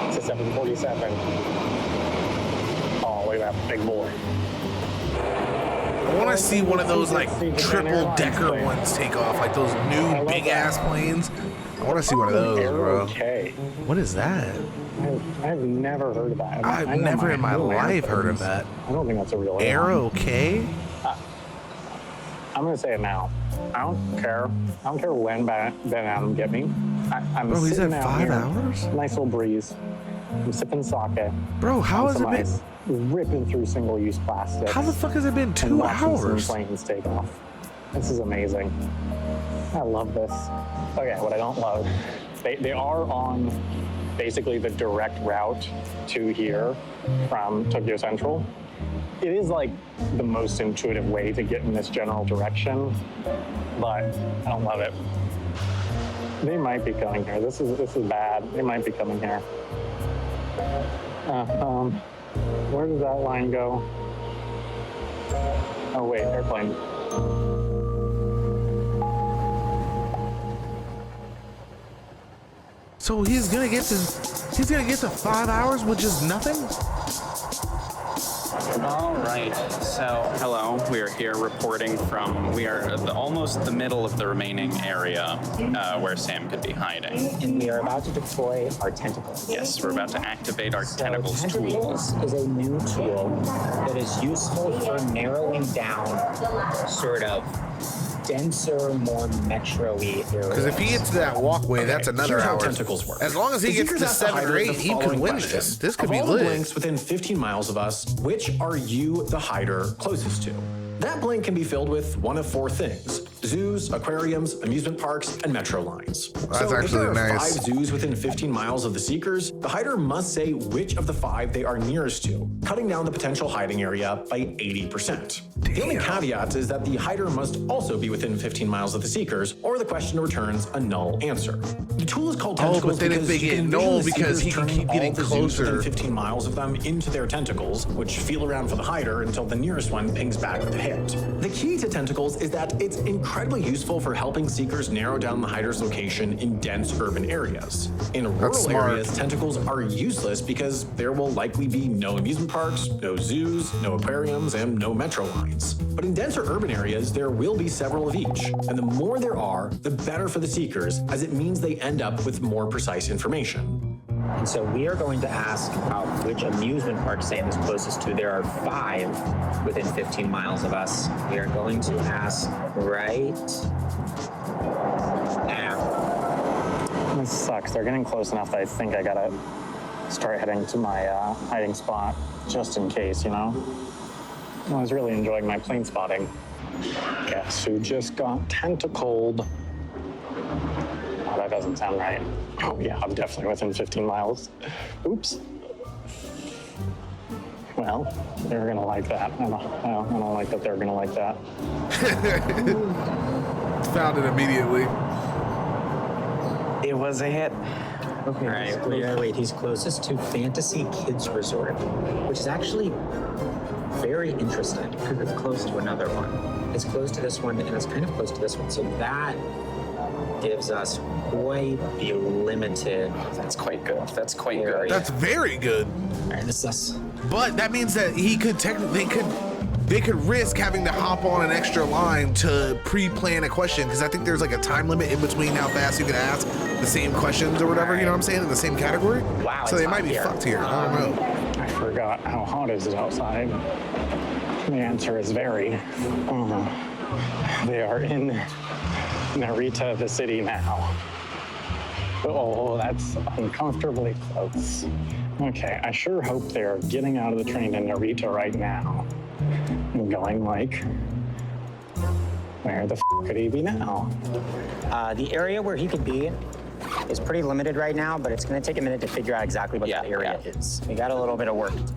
It's a 747. Oh, look at that big boy. I want to see one of those like triple decker ones take off, like those new big ass planes. I want to see one of those, bro. Okay. What is that? I've never heard of that. I've never in my life heard of that. I don't think that's a real Arrow K? I'm gonna say it now. I don't care. I don't care when Ben Adam get me. I'm Bro, he's sitting at out 5 here, hours? Nice little breeze. I'm sipping sake. Bro, how has it been? Ice, ripping through single-use plastic. How the fuck has it been and 2 watching some hours? planes take off. This is amazing. I love this. Okay, what I don't love, they are on basically the direct route to here from Tokyo Central. It is like the most intuitive way to get in this general direction, but I don't love it. They might be coming here. This is bad. They might be coming here. Where does that line go? Oh wait, airplane. So he's gonna get to 5 hours with just nothing? All right, so hello, we are here reporting from, we are almost the middle of the remaining area where Sam could be hiding. And we are about to deploy our tentacles. Yes, we're about to activate our So tentacles tool. tentacles is a new tool that is useful for narrowing down sort of denser, more metro-y areas. Because if he gets to that walkway, that's another Here's how hour. tentacles work. As long as he The gets Seekers to ask the 7 or hider 8, the he can following win question. this. This could Of be all the lit. blanks within 15 miles of us, which are you, the hider, closest to? That blank can be filled with one of 4 things: zoos, aquariums, amusement parks, and metro lines. That's so if actually there are nice. 5 zoos within 15 miles of the Seekers, the hider must say which of the 5 they are nearest to, cutting down the potential hiding area by 80%. The only caveat is that the hider must also be within 15 miles of the Seekers, or the question returns a null answer. The tool is called Oh, tentacles but then if because they you get can null envision the because Seekers he can turning keep getting all the zoos within closer. 15 miles of them into their tentacles, which feel around for the hider until the nearest one pings back with a hit. The key to tentacles is that it's incredibly useful for helping Seekers narrow down the hider's location in dense urban areas. In rural smart. areas, tentacles are useless because there will likely be no amusement parks, no zoos, no aquariums, and no metro lines. But in denser urban areas, there will be several of each. And the more there are, the better for the Seekers, as it means they end up with more precise information. And so we are going to ask about which amusement park Sam is closest to. There are 5 within 15 miles of us. We are going to ask right now. This sucks. They're getting close enough that I think I gotta start heading to my hiding spot, just in case, you know? I was really enjoying my plane spotting. Guess who just got tentacled? Oh, that doesn't sound right. Oh yeah, I'm definitely within 15 miles. Oops. Well, they're gonna like that. I don't like that they're gonna like that. Found it immediately. It was a hit. Okay, wait, he's closest to Fantasy Kids Resort, which is actually very interesting because it's close to another one. It's close to this one, and it's kind of close to this one. So that gives us quite the limited. That's quite good. That's quite good. That's very good. All right, this is us. But that means that he could technically they could risk having to hop on an extra line to pre-plan a question, because I think there's like a time limit in between how fast you can ask the same questions or whatever, you know what I'm saying, in the same category. Wow, So it's they might hot be here. fucked here. I don't know. I forgot how hot is it outside. The answer is very. They are in Narita, the city now. Oh, that's uncomfortably close. Okay, I sure hope they're getting out of the train in Narita right now. I'm going like, where the could he be now? The area where he could be is pretty limited right now, but it's going to take a minute to figure out exactly what that area is. We got a little bit of work to do.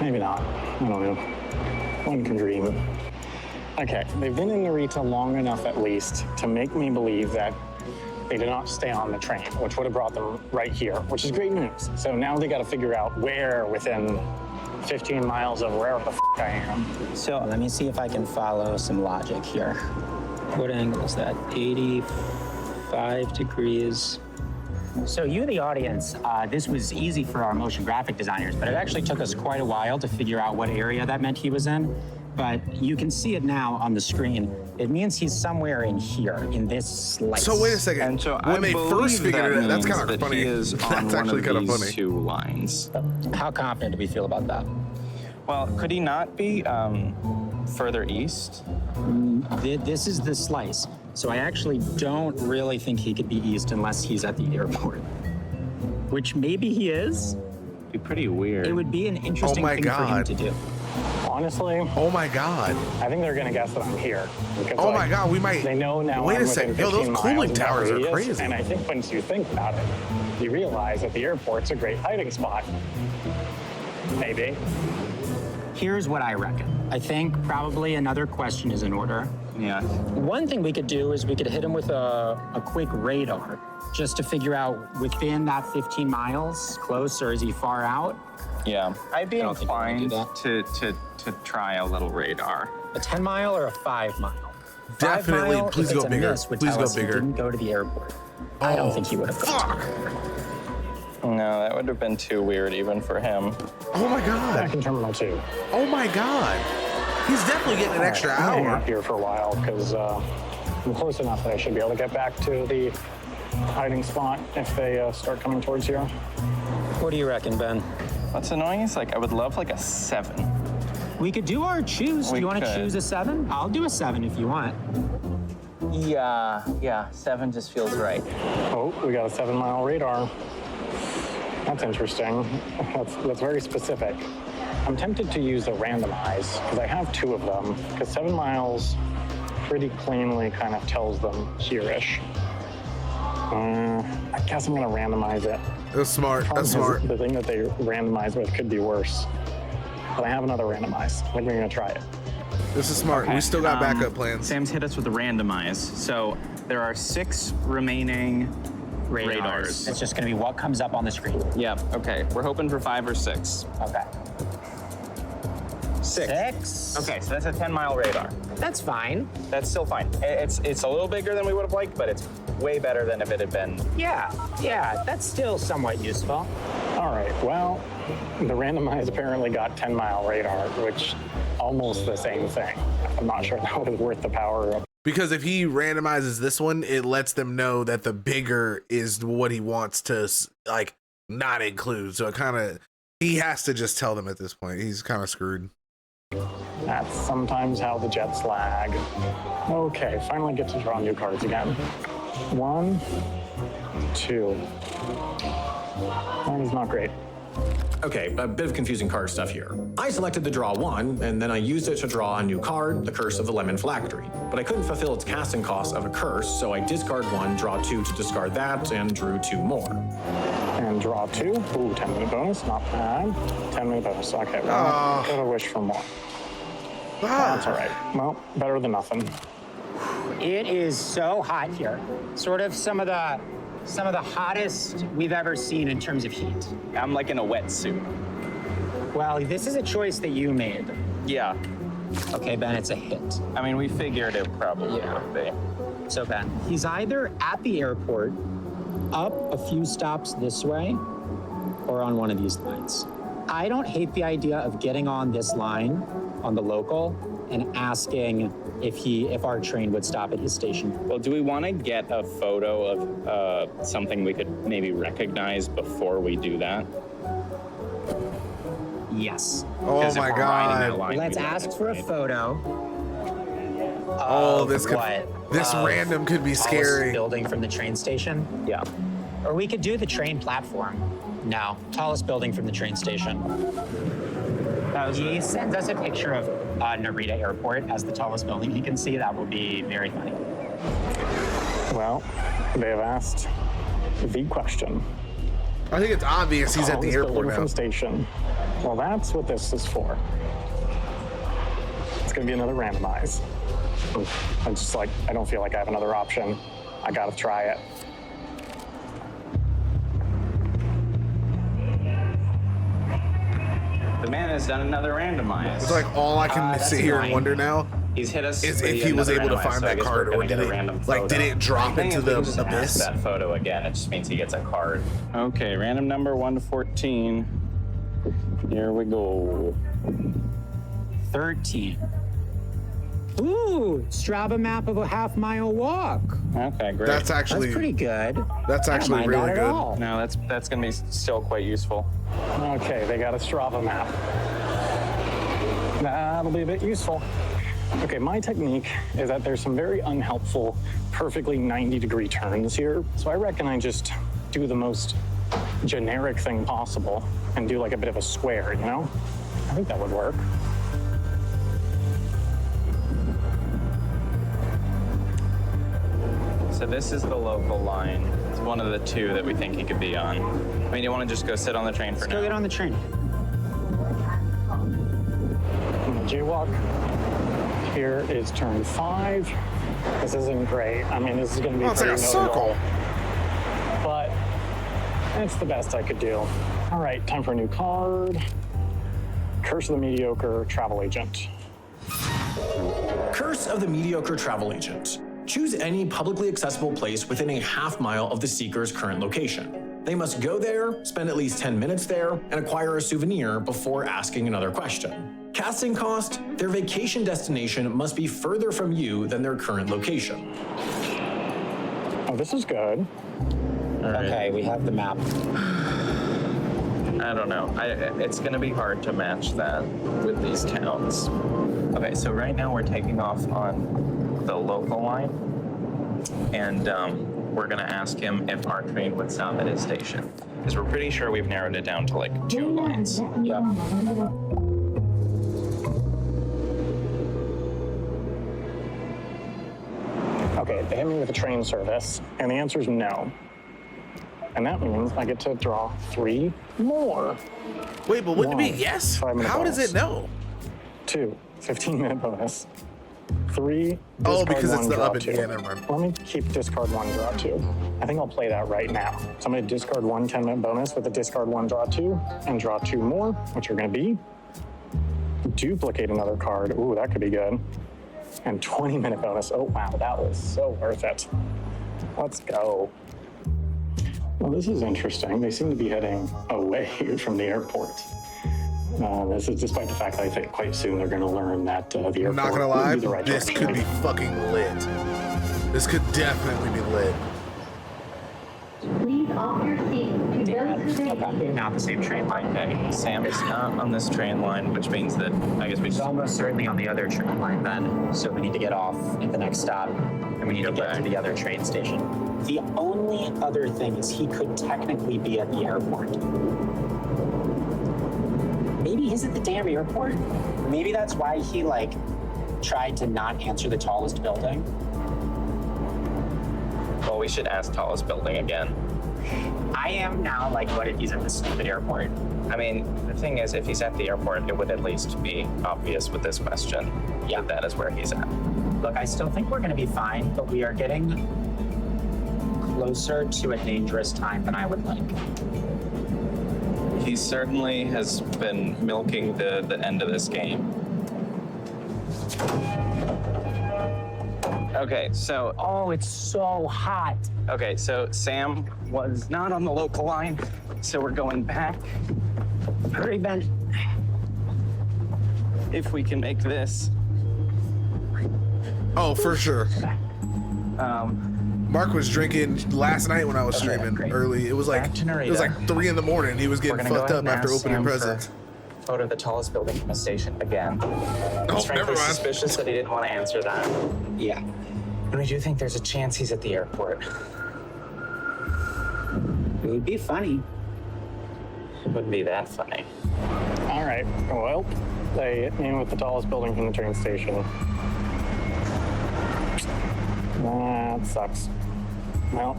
Maybe not. I don't know. One can dream. Okay, they've been in Narita long enough at least to make me believe that they did not stay on the train, which would have brought them right here, which is great news. So now they got to figure out where within 15 miles of wherever the I am. So let me see if I can follow some logic here. What angle is that? 85 degrees. So you, the audience, this was easy for our motion graphic designers, but it actually took us quite a while to figure out what area that meant he was in. But you can see it now on the screen. It means he's somewhere in here, in this slice. So wait a second. And so when they first figured it out, that's kind of funny. He is on That's actually kind of funny. two lines. How confident do we feel about that? Well, could he not be further east? This is the slice. So I actually don't really think he could be east unless he's at the airport. Which maybe he is. Be pretty weird. It would be an interesting my thing for him God. to do. Honestly, Oh my God. I think they're going to guess that I'm here. Because, Oh my God, we might. They know now. Wait I'm a within second. Yo, those 15 cooling miles of that towers are radius, crazy. And I think once you think about it, you realize that the airport's a great hiding spot. Maybe. Here's what I reckon. I think probably another question is in order. Yeah. One thing we could do is we could hit him with a quick radar just to figure out within that 15 miles, close or is he far out? Yeah. I'd be I don't think we can do inclined to try a little radar. A 10 mile or a 5 mile? Definitely, 5 mile, please if go it's a bigger. miss, would Please tell go us he bigger. didn't go to the airport. I don't think he would have gone. Fuck. No, that would have been too weird even for him. Oh my Back God. in Terminal 2. Oh my God. He's definitely getting an extra I'm hanging hour. out here for a while because I'm close enough that I should be able to get back to the hiding spot if they start coming towards here. What do you reckon, Ben? What's annoying is like I would love like a 7. We could do our choose. Do We you want to could. choose a 7? I'll do a 7 if you want. Yeah, 7 just feels right. Oh, we got a 7-mile radar. That's interesting. That's very specific. I'm tempted to use a randomize because I have 2 of them because 7 miles pretty cleanly kind of tells them here-ish. I guess I'm gonna randomize it. That's smart. That's Problem is, smart. The thing that they randomize with could be worse. But I have another randomize. I think we're gonna try it. This is smart. We still got backup plans. Sam's hit us with a randomize. So there are 6 remaining radars. It's just going to be what comes up on the screen. Yeah, okay. We're hoping for 5 or 6. Okay. 6. Okay, so that's a 10-mile radar. That's fine. That's still fine. It's a little bigger than we would have liked, but it's way better than if it had been. Yeah, that's still somewhat useful. All right, well, the randomize apparently got 10-mile radar, which almost the same thing. I'm not sure that was worth the power of. Because if he randomizes this one, it lets them know that the bigger is what he wants to like not include. So it kind of, he has to just tell them at this point. He's kind of screwed. That's sometimes how the Jets lag. Okay, finally get to draw new cards again. 1, 2. That is not great. Okay, a bit of confusing card stuff here. I selected the draw 1, and then I used it to draw a new card, the Curse of the Lemon Phylactery. But I couldn't fulfill its casting cost of a curse, so I discard 1, draw 2 to discard that, and drew 2 more. And draw 2. Ooh, 10-minute bonus, not bad. 10-minute bonus, okay. Well, gotta wish for more. That's all right. Well, better than nothing. It is so hot here. Sort of some of the hottest we've ever seen in terms of heat. I'm like in a wetsuit. Well, this is a choice that you made. Yeah. Okay, Ben, it's a hit. I mean, we figured it probably Yeah. would be. So, Ben, he's either at the airport, up a few stops this way, or on one of these lines. I don't hate the idea of getting on this line on the local and asking if our train would stop at his station. Well, do we want to get a photo of something we could maybe recognize before we do that? Yes. Oh 'Cause if my we're riding that God. line, Let's we ask for a right? photo Oh, this could, what? this random could be Tallest scary. building from the train station? Yeah. Or we could do the train platform. No, tallest building from the train station. He sends us a picture of Narita Airport as the tallest building he can see. That would be very funny. Well, they have asked the question. I think it's obvious he's at the Tallest airport building now. from the station. Well, that's what this is for. It's gonna be another randomize. I'm just like, I don't feel like I have another option. I gotta try it. The man has done another randomize. It's like all I can That's sit here and annoying. wonder now He's hit us. is with if he was another able to randomize, find so I that guess card, we're or gonna did get a it random like did photo. it drop I think into if we the just ask abyss? that photo again, it just means he gets a card. Okay, random number 1 to 14. Here we go. 13. Ooh, Strava map of a half-mile walk. Okay, great. That's actually That's pretty good. that's I don't actually mind really that at good. all. No, that's gonna be still quite useful. Okay, they got a Strava map. That'll be a bit useful. Okay, my technique is that there's some very unhelpful, perfectly 90-degree turns here. So I reckon I just do the most generic thing possible and do like a bit of a square, you know? I think that would work. So this is the local line. It's one of the two that we think he could be on. I mean, you want to just go sit on the train for Let's now? go get on the train. Jaywalk. Here is turn 5. This isn't great. I mean, this is going to be Oh, it's like a pretty circle. notable, but it's the best I could do. All right, time for a new card. Curse of the Mediocre Travel Agent. Curse of the Mediocre Travel Agent. Choose any publicly accessible place within a half-mile of the seeker's current location. They must go there, spend at least 10 minutes there, and acquire a souvenir before asking another question. Casting cost: their vacation destination must be further from you than their current location. Oh, this is good. Okay, we have the map. I don't know. It's going to be hard to match that with these towns. Okay, so right now we're taking off on the local line, and we're going to ask him if our train would stop at his station, because we're pretty sure we've narrowed it down to like 2 lines. Yep. Okay, they hit me with a train service, and the answer is no. And that means I get to draw 3 more. Wait, but wouldn't it be One, yes? 5-minute How does bonus. it know? 2, 15-minute bonus. 3, Oh, discard because it's 1, the draw up and 2. yeah, never mind. Let me keep discard 1, draw 2. I think I'll play that right now. So I'm going to discard 1 10-minute bonus with a discard 1, draw 2, and draw 2 more, which are going to be duplicate another card. Ooh, that could be good. And 20-minute bonus. Oh, wow, that was so worth it. Let's go. Well, this is interesting. They seem to be heading away from the airport. This is despite the fact that I think quite soon they're going to learn that the airport I'm not gonna would lie, be the right this direction. could be fucking lit. This could definitely be lit. Please offer your seat to those who Okay, not the same train line. Okay, Sam is not on this train line, which means that I guess we It's just almost certainly on the other train line then. So we need to get off at the next stop, and we need to Go get back. to the other train station. The only other thing is he could technically be at the airport. Maybe he's at the damn airport. Maybe that's why he tried to not answer the tallest building. Well, we should ask tallest building again. I am now what if he's at the stupid airport? I mean, the thing is, if he's at the airport, it would at least be obvious with this question. Yeah. That is where he's at. Look, I still think we're going to be fine, but we are getting closer to a dangerous time than I would like. He certainly has been milking the end of this game. Okay, so Oh, it's so hot. okay, so Sam was not on the local line, so we're going back. Hurry, Ben. If we can make this. Oh, for sure. Mark was drinking last night when I was streaming great. early. It was Back to Narita. like 3 in the morning. He was getting We're gonna go fucked ahead up and after ask opening Sam for presents. photo of the tallest building from a station again. It's frankly never mind. suspicious that he didn't want to answer that. Yeah. And we do think there's a chance he's at the airport. It would be funny. It wouldn't be that funny. All right, well, they hit me with the tallest building from the train station. That sucks. Well,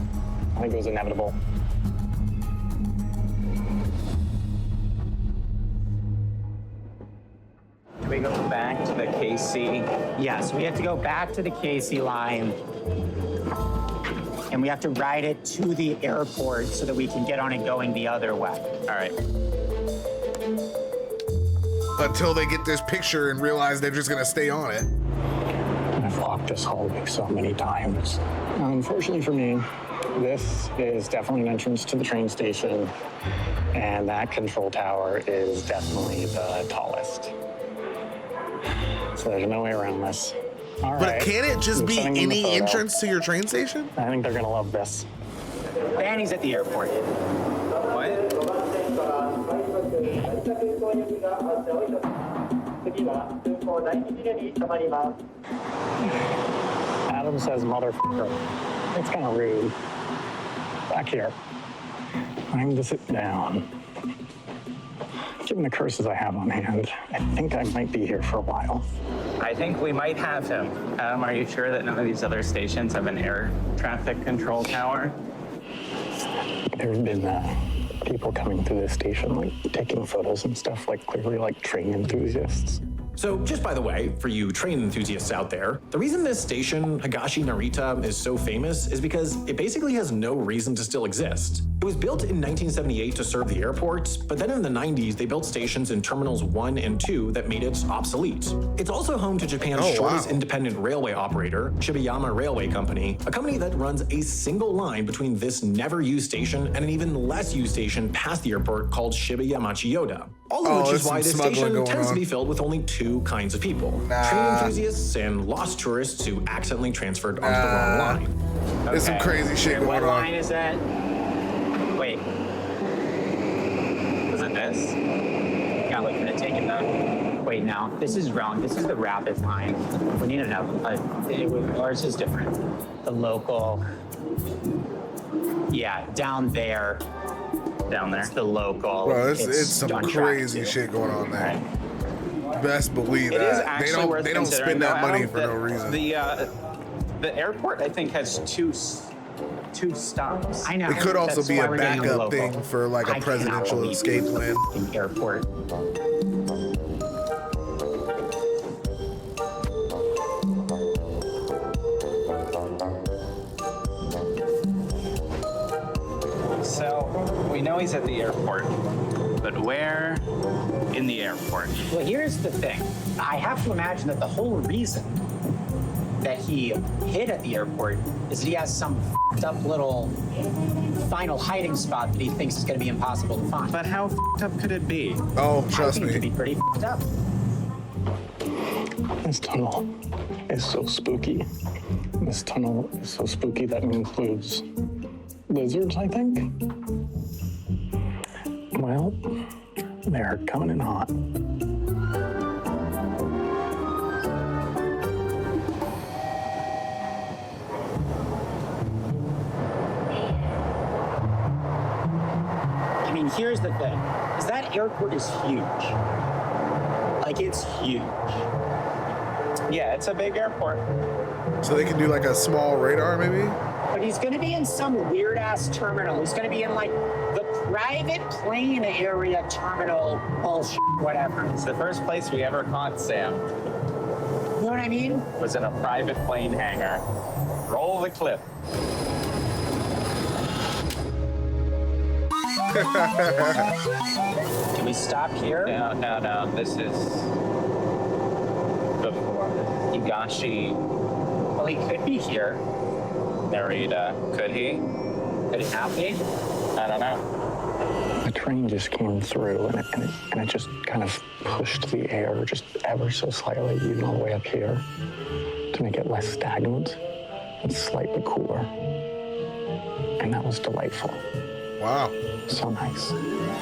I think it was inevitable. Can we go back to the KC? Yes, we have to go back to the Casey line. And we have to ride it to the airport so that we can get on it going the other way. All right. Until they get this picture and realize they're just gonna stay on it. I've walked this hallway so many times. Unfortunately for me, this is definitely an entrance to the train station, and that control tower is definitely the tallest. So there's no way around this. All But right. can it just I'm be sending them the any photo. entrance to your train station? I think they're gonna love this. Danny's at the airport. What? Adam says motherfucker. It's kind of rude. Back here. Time to sit down. Given the curses I have on hand, I think I might be here for a while. I think we might have him. Are you sure that none of these other stations have an air traffic control tower? There's been people coming through this station, like taking photos and stuff, like clearly like train enthusiasts. So, just by the way, for you train enthusiasts out there, the reason this station, Higashi Narita, is so famous is because it basically has no reason to still exist. It was built in 1978 to serve the airport, but then in the 90s, they built stations in Terminals 1 and 2 that made it obsolete. It's also home to Japan's shortest independent railway operator, Shibayama Railway Company, a company that runs a single line between this never-used station and an even less used station past the airport called Shibayama Chiyoda. All of which is why this station tends to be filled with only two kinds of people. Train enthusiasts and lost tourists who accidentally transferred onto the wrong line. There's some crazy shit going What on. line is that? Wait. Was it this? Yeah, we're gonna take it down. Wait, no, this is wrong. This is the rapid line. We need another. Ours is different. The local. Yeah, down there. Down there. It's the local. Bro, it's some on track crazy too. shit going on there. Right. Best believe It is that. actually worth They don't considering, spend that though, money Adam, for no reason. The airport, I think, has two stops. I know. It could also That's be why a we're getting backup local. thing for like a I presidential cannot believe escape this plan. fucking airport. So we know he's at the airport, but where in the airport? Well, here's the thing. I have to imagine that the whole reason that he hid at the airport is that he has some f***ed up little final hiding spot that he thinks is going to be impossible to find. But how f***ed up could it be? Oh, I trust think it could me. be pretty f***ed up. This tunnel is so spooky. This tunnel is so spooky that it includes lizards, I think. Well, they're coming in hot. I mean, here's the thing. Is that airport is huge. Like, it's huge. Yeah, it's a big airport. So they can do like a small radar, maybe? But he's going to be in some weird-ass terminal. He's going to be in, like, the private plane area terminal bullshit, whatever. It's the first place we ever caught Sam. You know what I mean? Was in a private plane hangar. Roll the clip. Can we stop here? No. This is before Higashi Well, he could be here. Narita. Could he? Could it not be? I don't know. The train just came through and it just kind of pushed the air just ever so slightly, even all the way up here, to make it less stagnant and slightly cooler. And that was delightful. Wow. So nice.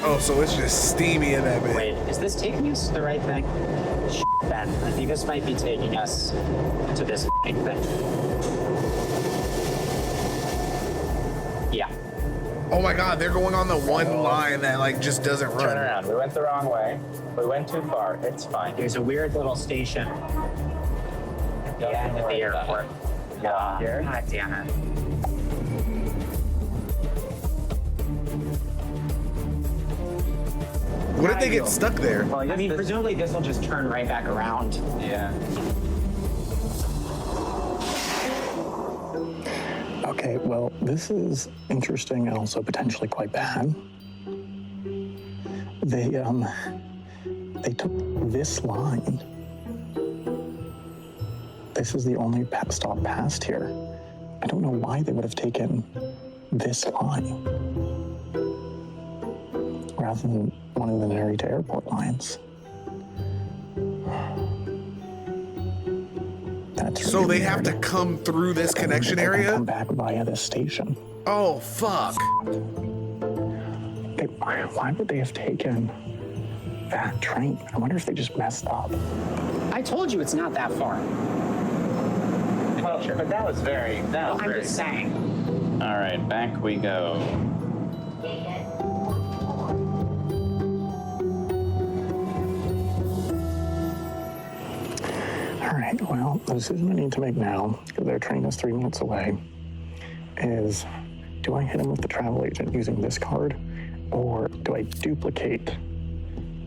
Oh, so it's just steamy in that bit. Wait, is this taking us to the right thing? Shit, Ben, I think this might be taking us to this thing. Yeah. Oh my God, they're going on the one line that like just doesn't run. Turn around. We went the wrong way. We went too far. It's fine. There's a weird little station. Yeah, at the airport. Yeah. Here? God damn it. What if they get stuck there? Well, I mean, presumably this will just turn right back around. Yeah. Okay, well, this is interesting and also potentially quite bad. They took this line. This is the only stop past here. I don't know why they would have taken this line rather than one of the Narita airport lines. That's So really they have to weird. come through this connection They can area? come back via this station. Oh, fuck. Why would they have taken that train? I wonder if they just messed up. I told you it's not that far. Well, but that was very. That was I'm very. just saying. All right, back we go. All right, well, the decision I need to make now, because their train is 3 minutes away, is do I hit him with the travel agent using this card, or do I duplicate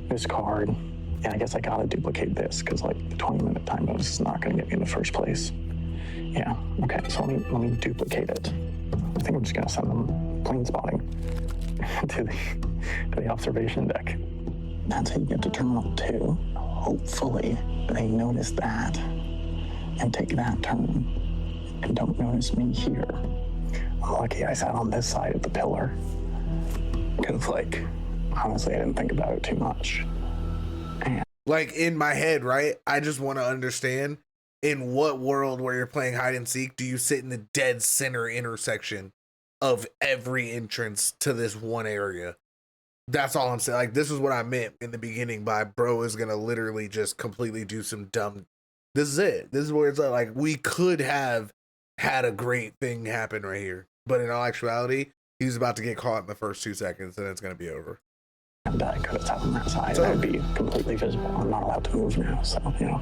this card? And I guess I gotta duplicate this, because like the 20-minute time bonus is not gonna get me in the first place. Yeah, okay, so let me duplicate it. I think I'm just gonna send them plane spotting to the observation deck. That's how you get to Terminal 2. Hopefully they notice that and take that turn and don't notice me here. I'm lucky I sat on this side of the pillar because, like, honestly, I didn't think about it too much. Like in my head, right? I just want to understand in what world where you're playing hide and seek do you sit in the dead center intersection of every entrance to this one area? That's all I'm saying. Like, this is what I meant in the beginning by bro is going to literally just completely do some dumb. This is it. This is where it's like we could have had a great thing happen right here. But in all actuality, he's about to get caught in the first 2 seconds and it's going to be over. And I could have sat on that side. I would be completely visible. I'm not allowed to move now, so, you know,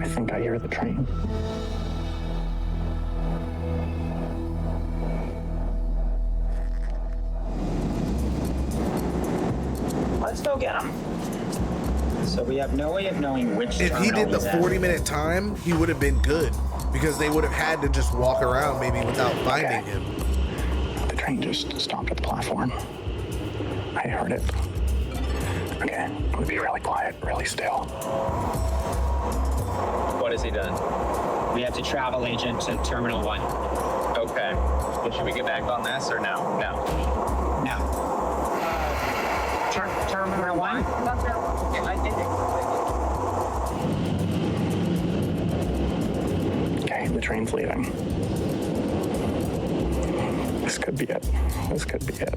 I think I hear the train. Let's go get him. So we have no way of knowing which If he did the 40-minute time, he would have been good because they would have had to just walk around maybe without finding him. The train just stopped at the platform. I heard it. Okay, I'm gonna be really quiet, really still. What has he done? We have to travel agent to Terminal 1. Okay. Well, should we get back on this or no? No. No. Terminal 1? Okay, the train's leaving. This could be it. This could be it.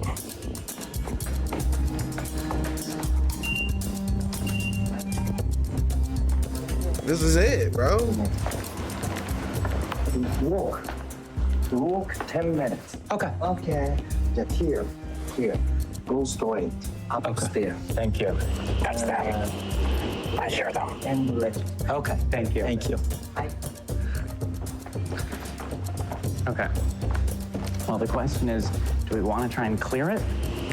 This is it, bro. Walk 10 minutes. Okay. Okay. Just here. Go straight upstairs. Thank you. That's them. I hear them. And let Okay, thank you. Thank you. Okay. Well, the question is, do we want to try and clear it?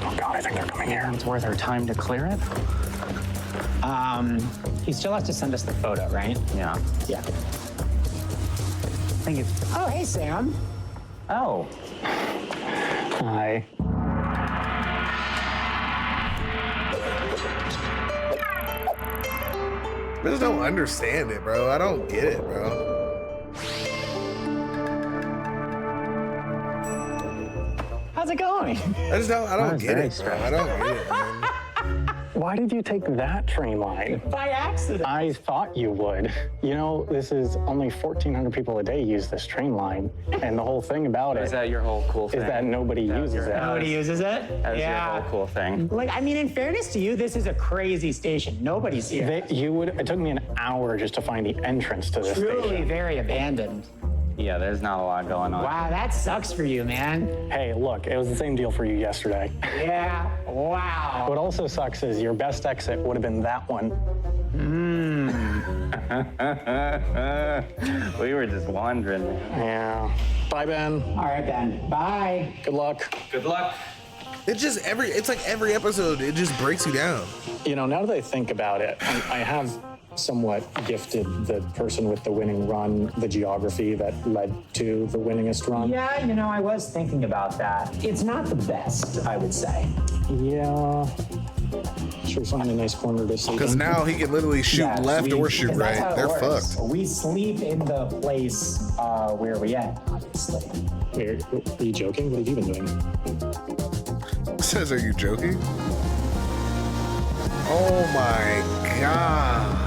Oh God, I think they're coming here. It's worth our time to clear it? He still has to send us the photo, right? Yeah. Yeah. I think it's. Oh, hey, Sam. Oh. Hi. I just don't understand it, bro. I don't get it, bro. How's it going? I don't was get very it, bro. I don't get it, man. Why did you take that train line? By accident. I thought you would. You know, this is only 1,400 people a day use this train line. And the whole thing about it Is that your whole cool thing? is that nobody uses it. Nobody uses it? That was your whole cool thing. Like, I mean, in fairness to you, this is a crazy station. Nobody's here. It took me an hour just to find the entrance to this Truly station. very abandoned. Yeah, there's not a lot going on. Wow, that sucks for you, man. Hey, look, it was the same deal for you yesterday. Yeah, wow. What also sucks is your best exit would have been that one. We were just wandering. Yeah. Bye, Ben. All right, Ben. Bye. Good luck. Good luck. It's like every episode, it just breaks you down. You know, now that I think about it, I have somewhat gifted the person with the winning run the geography that led to the winningest run. Yeah, you know, I was thinking about that. It's not the best, I would say. Yeah. Should we find a nice corner to sleep Because in? now he can literally shoot left or shoot because that's right. how it They're works. fucked. We sleep in the place where we end, obviously. Wait, are you joking? What have you been doing? Says, are you joking? Oh my god.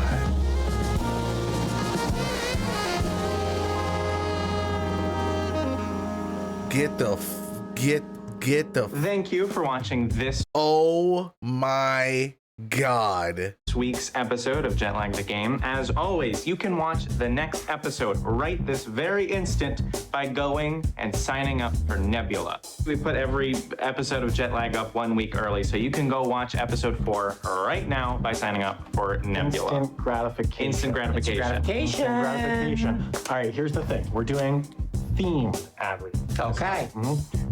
Get the Thank you for watching this oh my god. week's episode of Jetlag the Game. As always, you can watch the next episode right this very instant by going and signing up for Nebula. We put every episode of Jetlag up 1 week early, so you can go watch episode 4 right now by signing up for Nebula. Instant gratification. Instant gratification. Gratification. Gratification. All right, here's the thing. We're doing themed ad reads. Okay.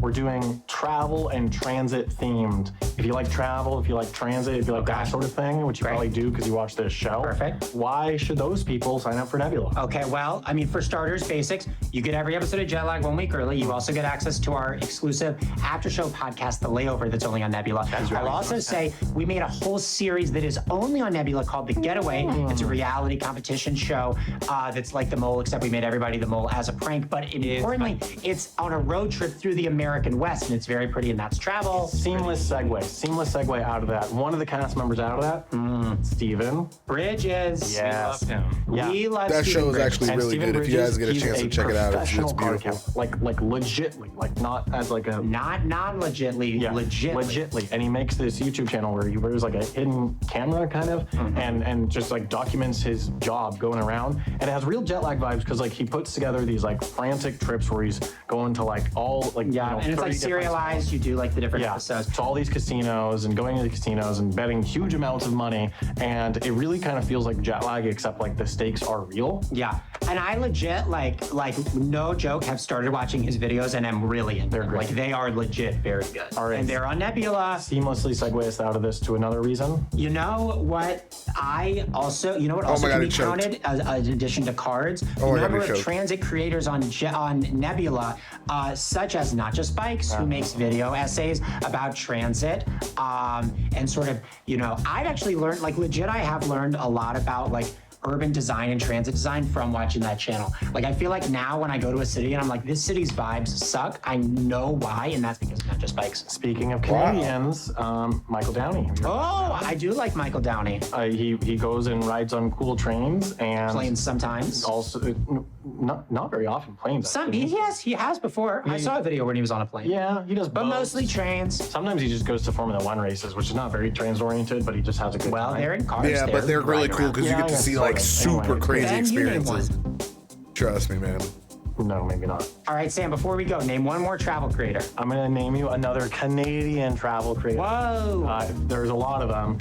We're doing travel and transit themed. If you like travel, if you like transit, if you like that sort of thing, which you Great. probably do because you watch this show. Perfect. Why should those people sign up for Nebula? Okay, well, I mean, for starters, basics, you get every episode of Jetlag 1 week early. You also get access to our exclusive after show podcast, The Layover, that's only on Nebula. I'll also say we made a whole series that is only on Nebula called The Getaway. It's a reality competition show that's like The Mole, except we made everybody The Mole as a prank. But importantly, it's on a road trip through the American West, and it's very pretty, and that's travel. Seamless segue out of that. One of the cast members out of that, Steven. Bridges. Yes. We love him. Yeah. We love That Steven show is Bridges. actually And really Steven good. If you guys get a Bridges, chance to he's check it out, it's professional car beautiful. camper. Like legitly, like not as like a Not non-legitly, legitly. And he makes this YouTube channel where he wears like a hidden camera kind of and just like documents his job going around. And it has real jet lag vibes because like he puts together these like frantic trips where he's going to like all like Yeah, you know, and it's 30 like different serialized. spots. You do like the different Yeah, episodes. to all these casinos and going to the casinos and betting huge amounts of money. And it really kind of feels like jet lag, except like the stakes are real. Yeah, and I legit like no joke have started watching his videos and I'm really into them. great. Like they are legit very good. All right. And they're on Nebula. Seamlessly segue us out of this to another reason. You know what? I also, you know what Oh also my God, can be it choked. counted as in addition to cards? Oh The my God, number it of choked. transit creators on Nebula, such as Not Just Bikes, who makes video essays about transit, and sort of, you know, I've actually learned, like legit, I have learned a lot about like urban design and transit design from watching that channel. Like I feel like now when I go to a city and I'm like, this city's vibes suck, I know why, and that's because of Not Just Bikes. Speaking of Canadians, Michael Downey. Oh, I do like Michael Downey. He goes and rides on cool trains and Planes sometimes. also not very often planes. Some actually. he has before. I saw a video when he was on a plane. Yeah, he does. But both. mostly trains. Sometimes he just goes to Formula One races, which is not very trans oriented, but he just has a good Well, time. they're in cars. Yeah, but they're really riding cool around. because you Yeah, get to yeah, see sort like of. super Anyway. crazy Ben, you name experiences. Trust me, man. No, maybe not. All right, Sam, before we go, name one more travel creator. I'm gonna name you another Canadian travel creator. Whoa. There's a lot of them.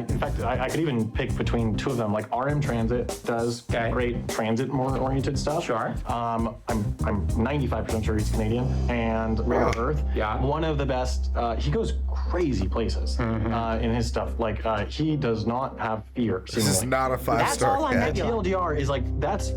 In fact, I could even pick between two of them. Like RM Transit does Okay. great transit more oriented stuff. Sure. I'm 95% sure he's Canadian. And Rare Earth. Yeah. One of the best. He goes crazy places in his stuff. Like he does not have fear. This is seemingly. not a That's all five-star on cat. The Nebula. TLDR is like that's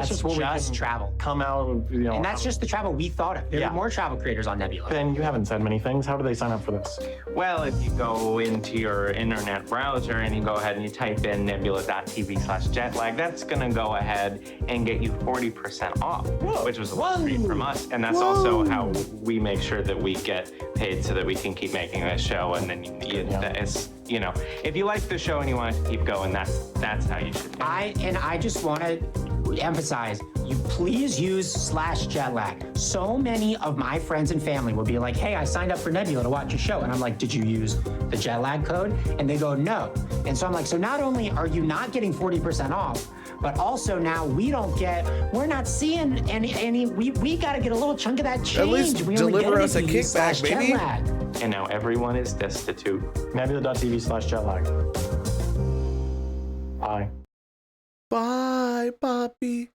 just what we just can travel. come out. You know, And that's just the travel we thought of. There Yeah. are more travel creators on Nebula. Ben, you haven't said many things. How do they sign up for this? Well, if you go into your internet browser and you go ahead and you type in nebula.tv/jetlag, that's gonna go ahead and get you 40% off, which was a little treat from us. And that's also how we make sure that we get paid so that we can keep making this show, and then it's, you know, if you like the show and you want it to keep going, that's how you should. I just want to emphasize, you please use /jetlag. So many of my friends and family will be like, hey, I signed up for Nebula to watch your show. And I'm like, did you use the jet lag code? And they go, no. And so I'm like, so not only are you not getting 40% off, but also now we're not seeing any we got to get a little chunk of that change. At least we deliver us a kickback, baby. Jet-lag. And now everyone is destitute. Nebula.tv/jetlag. Bye. Bye, Poppy.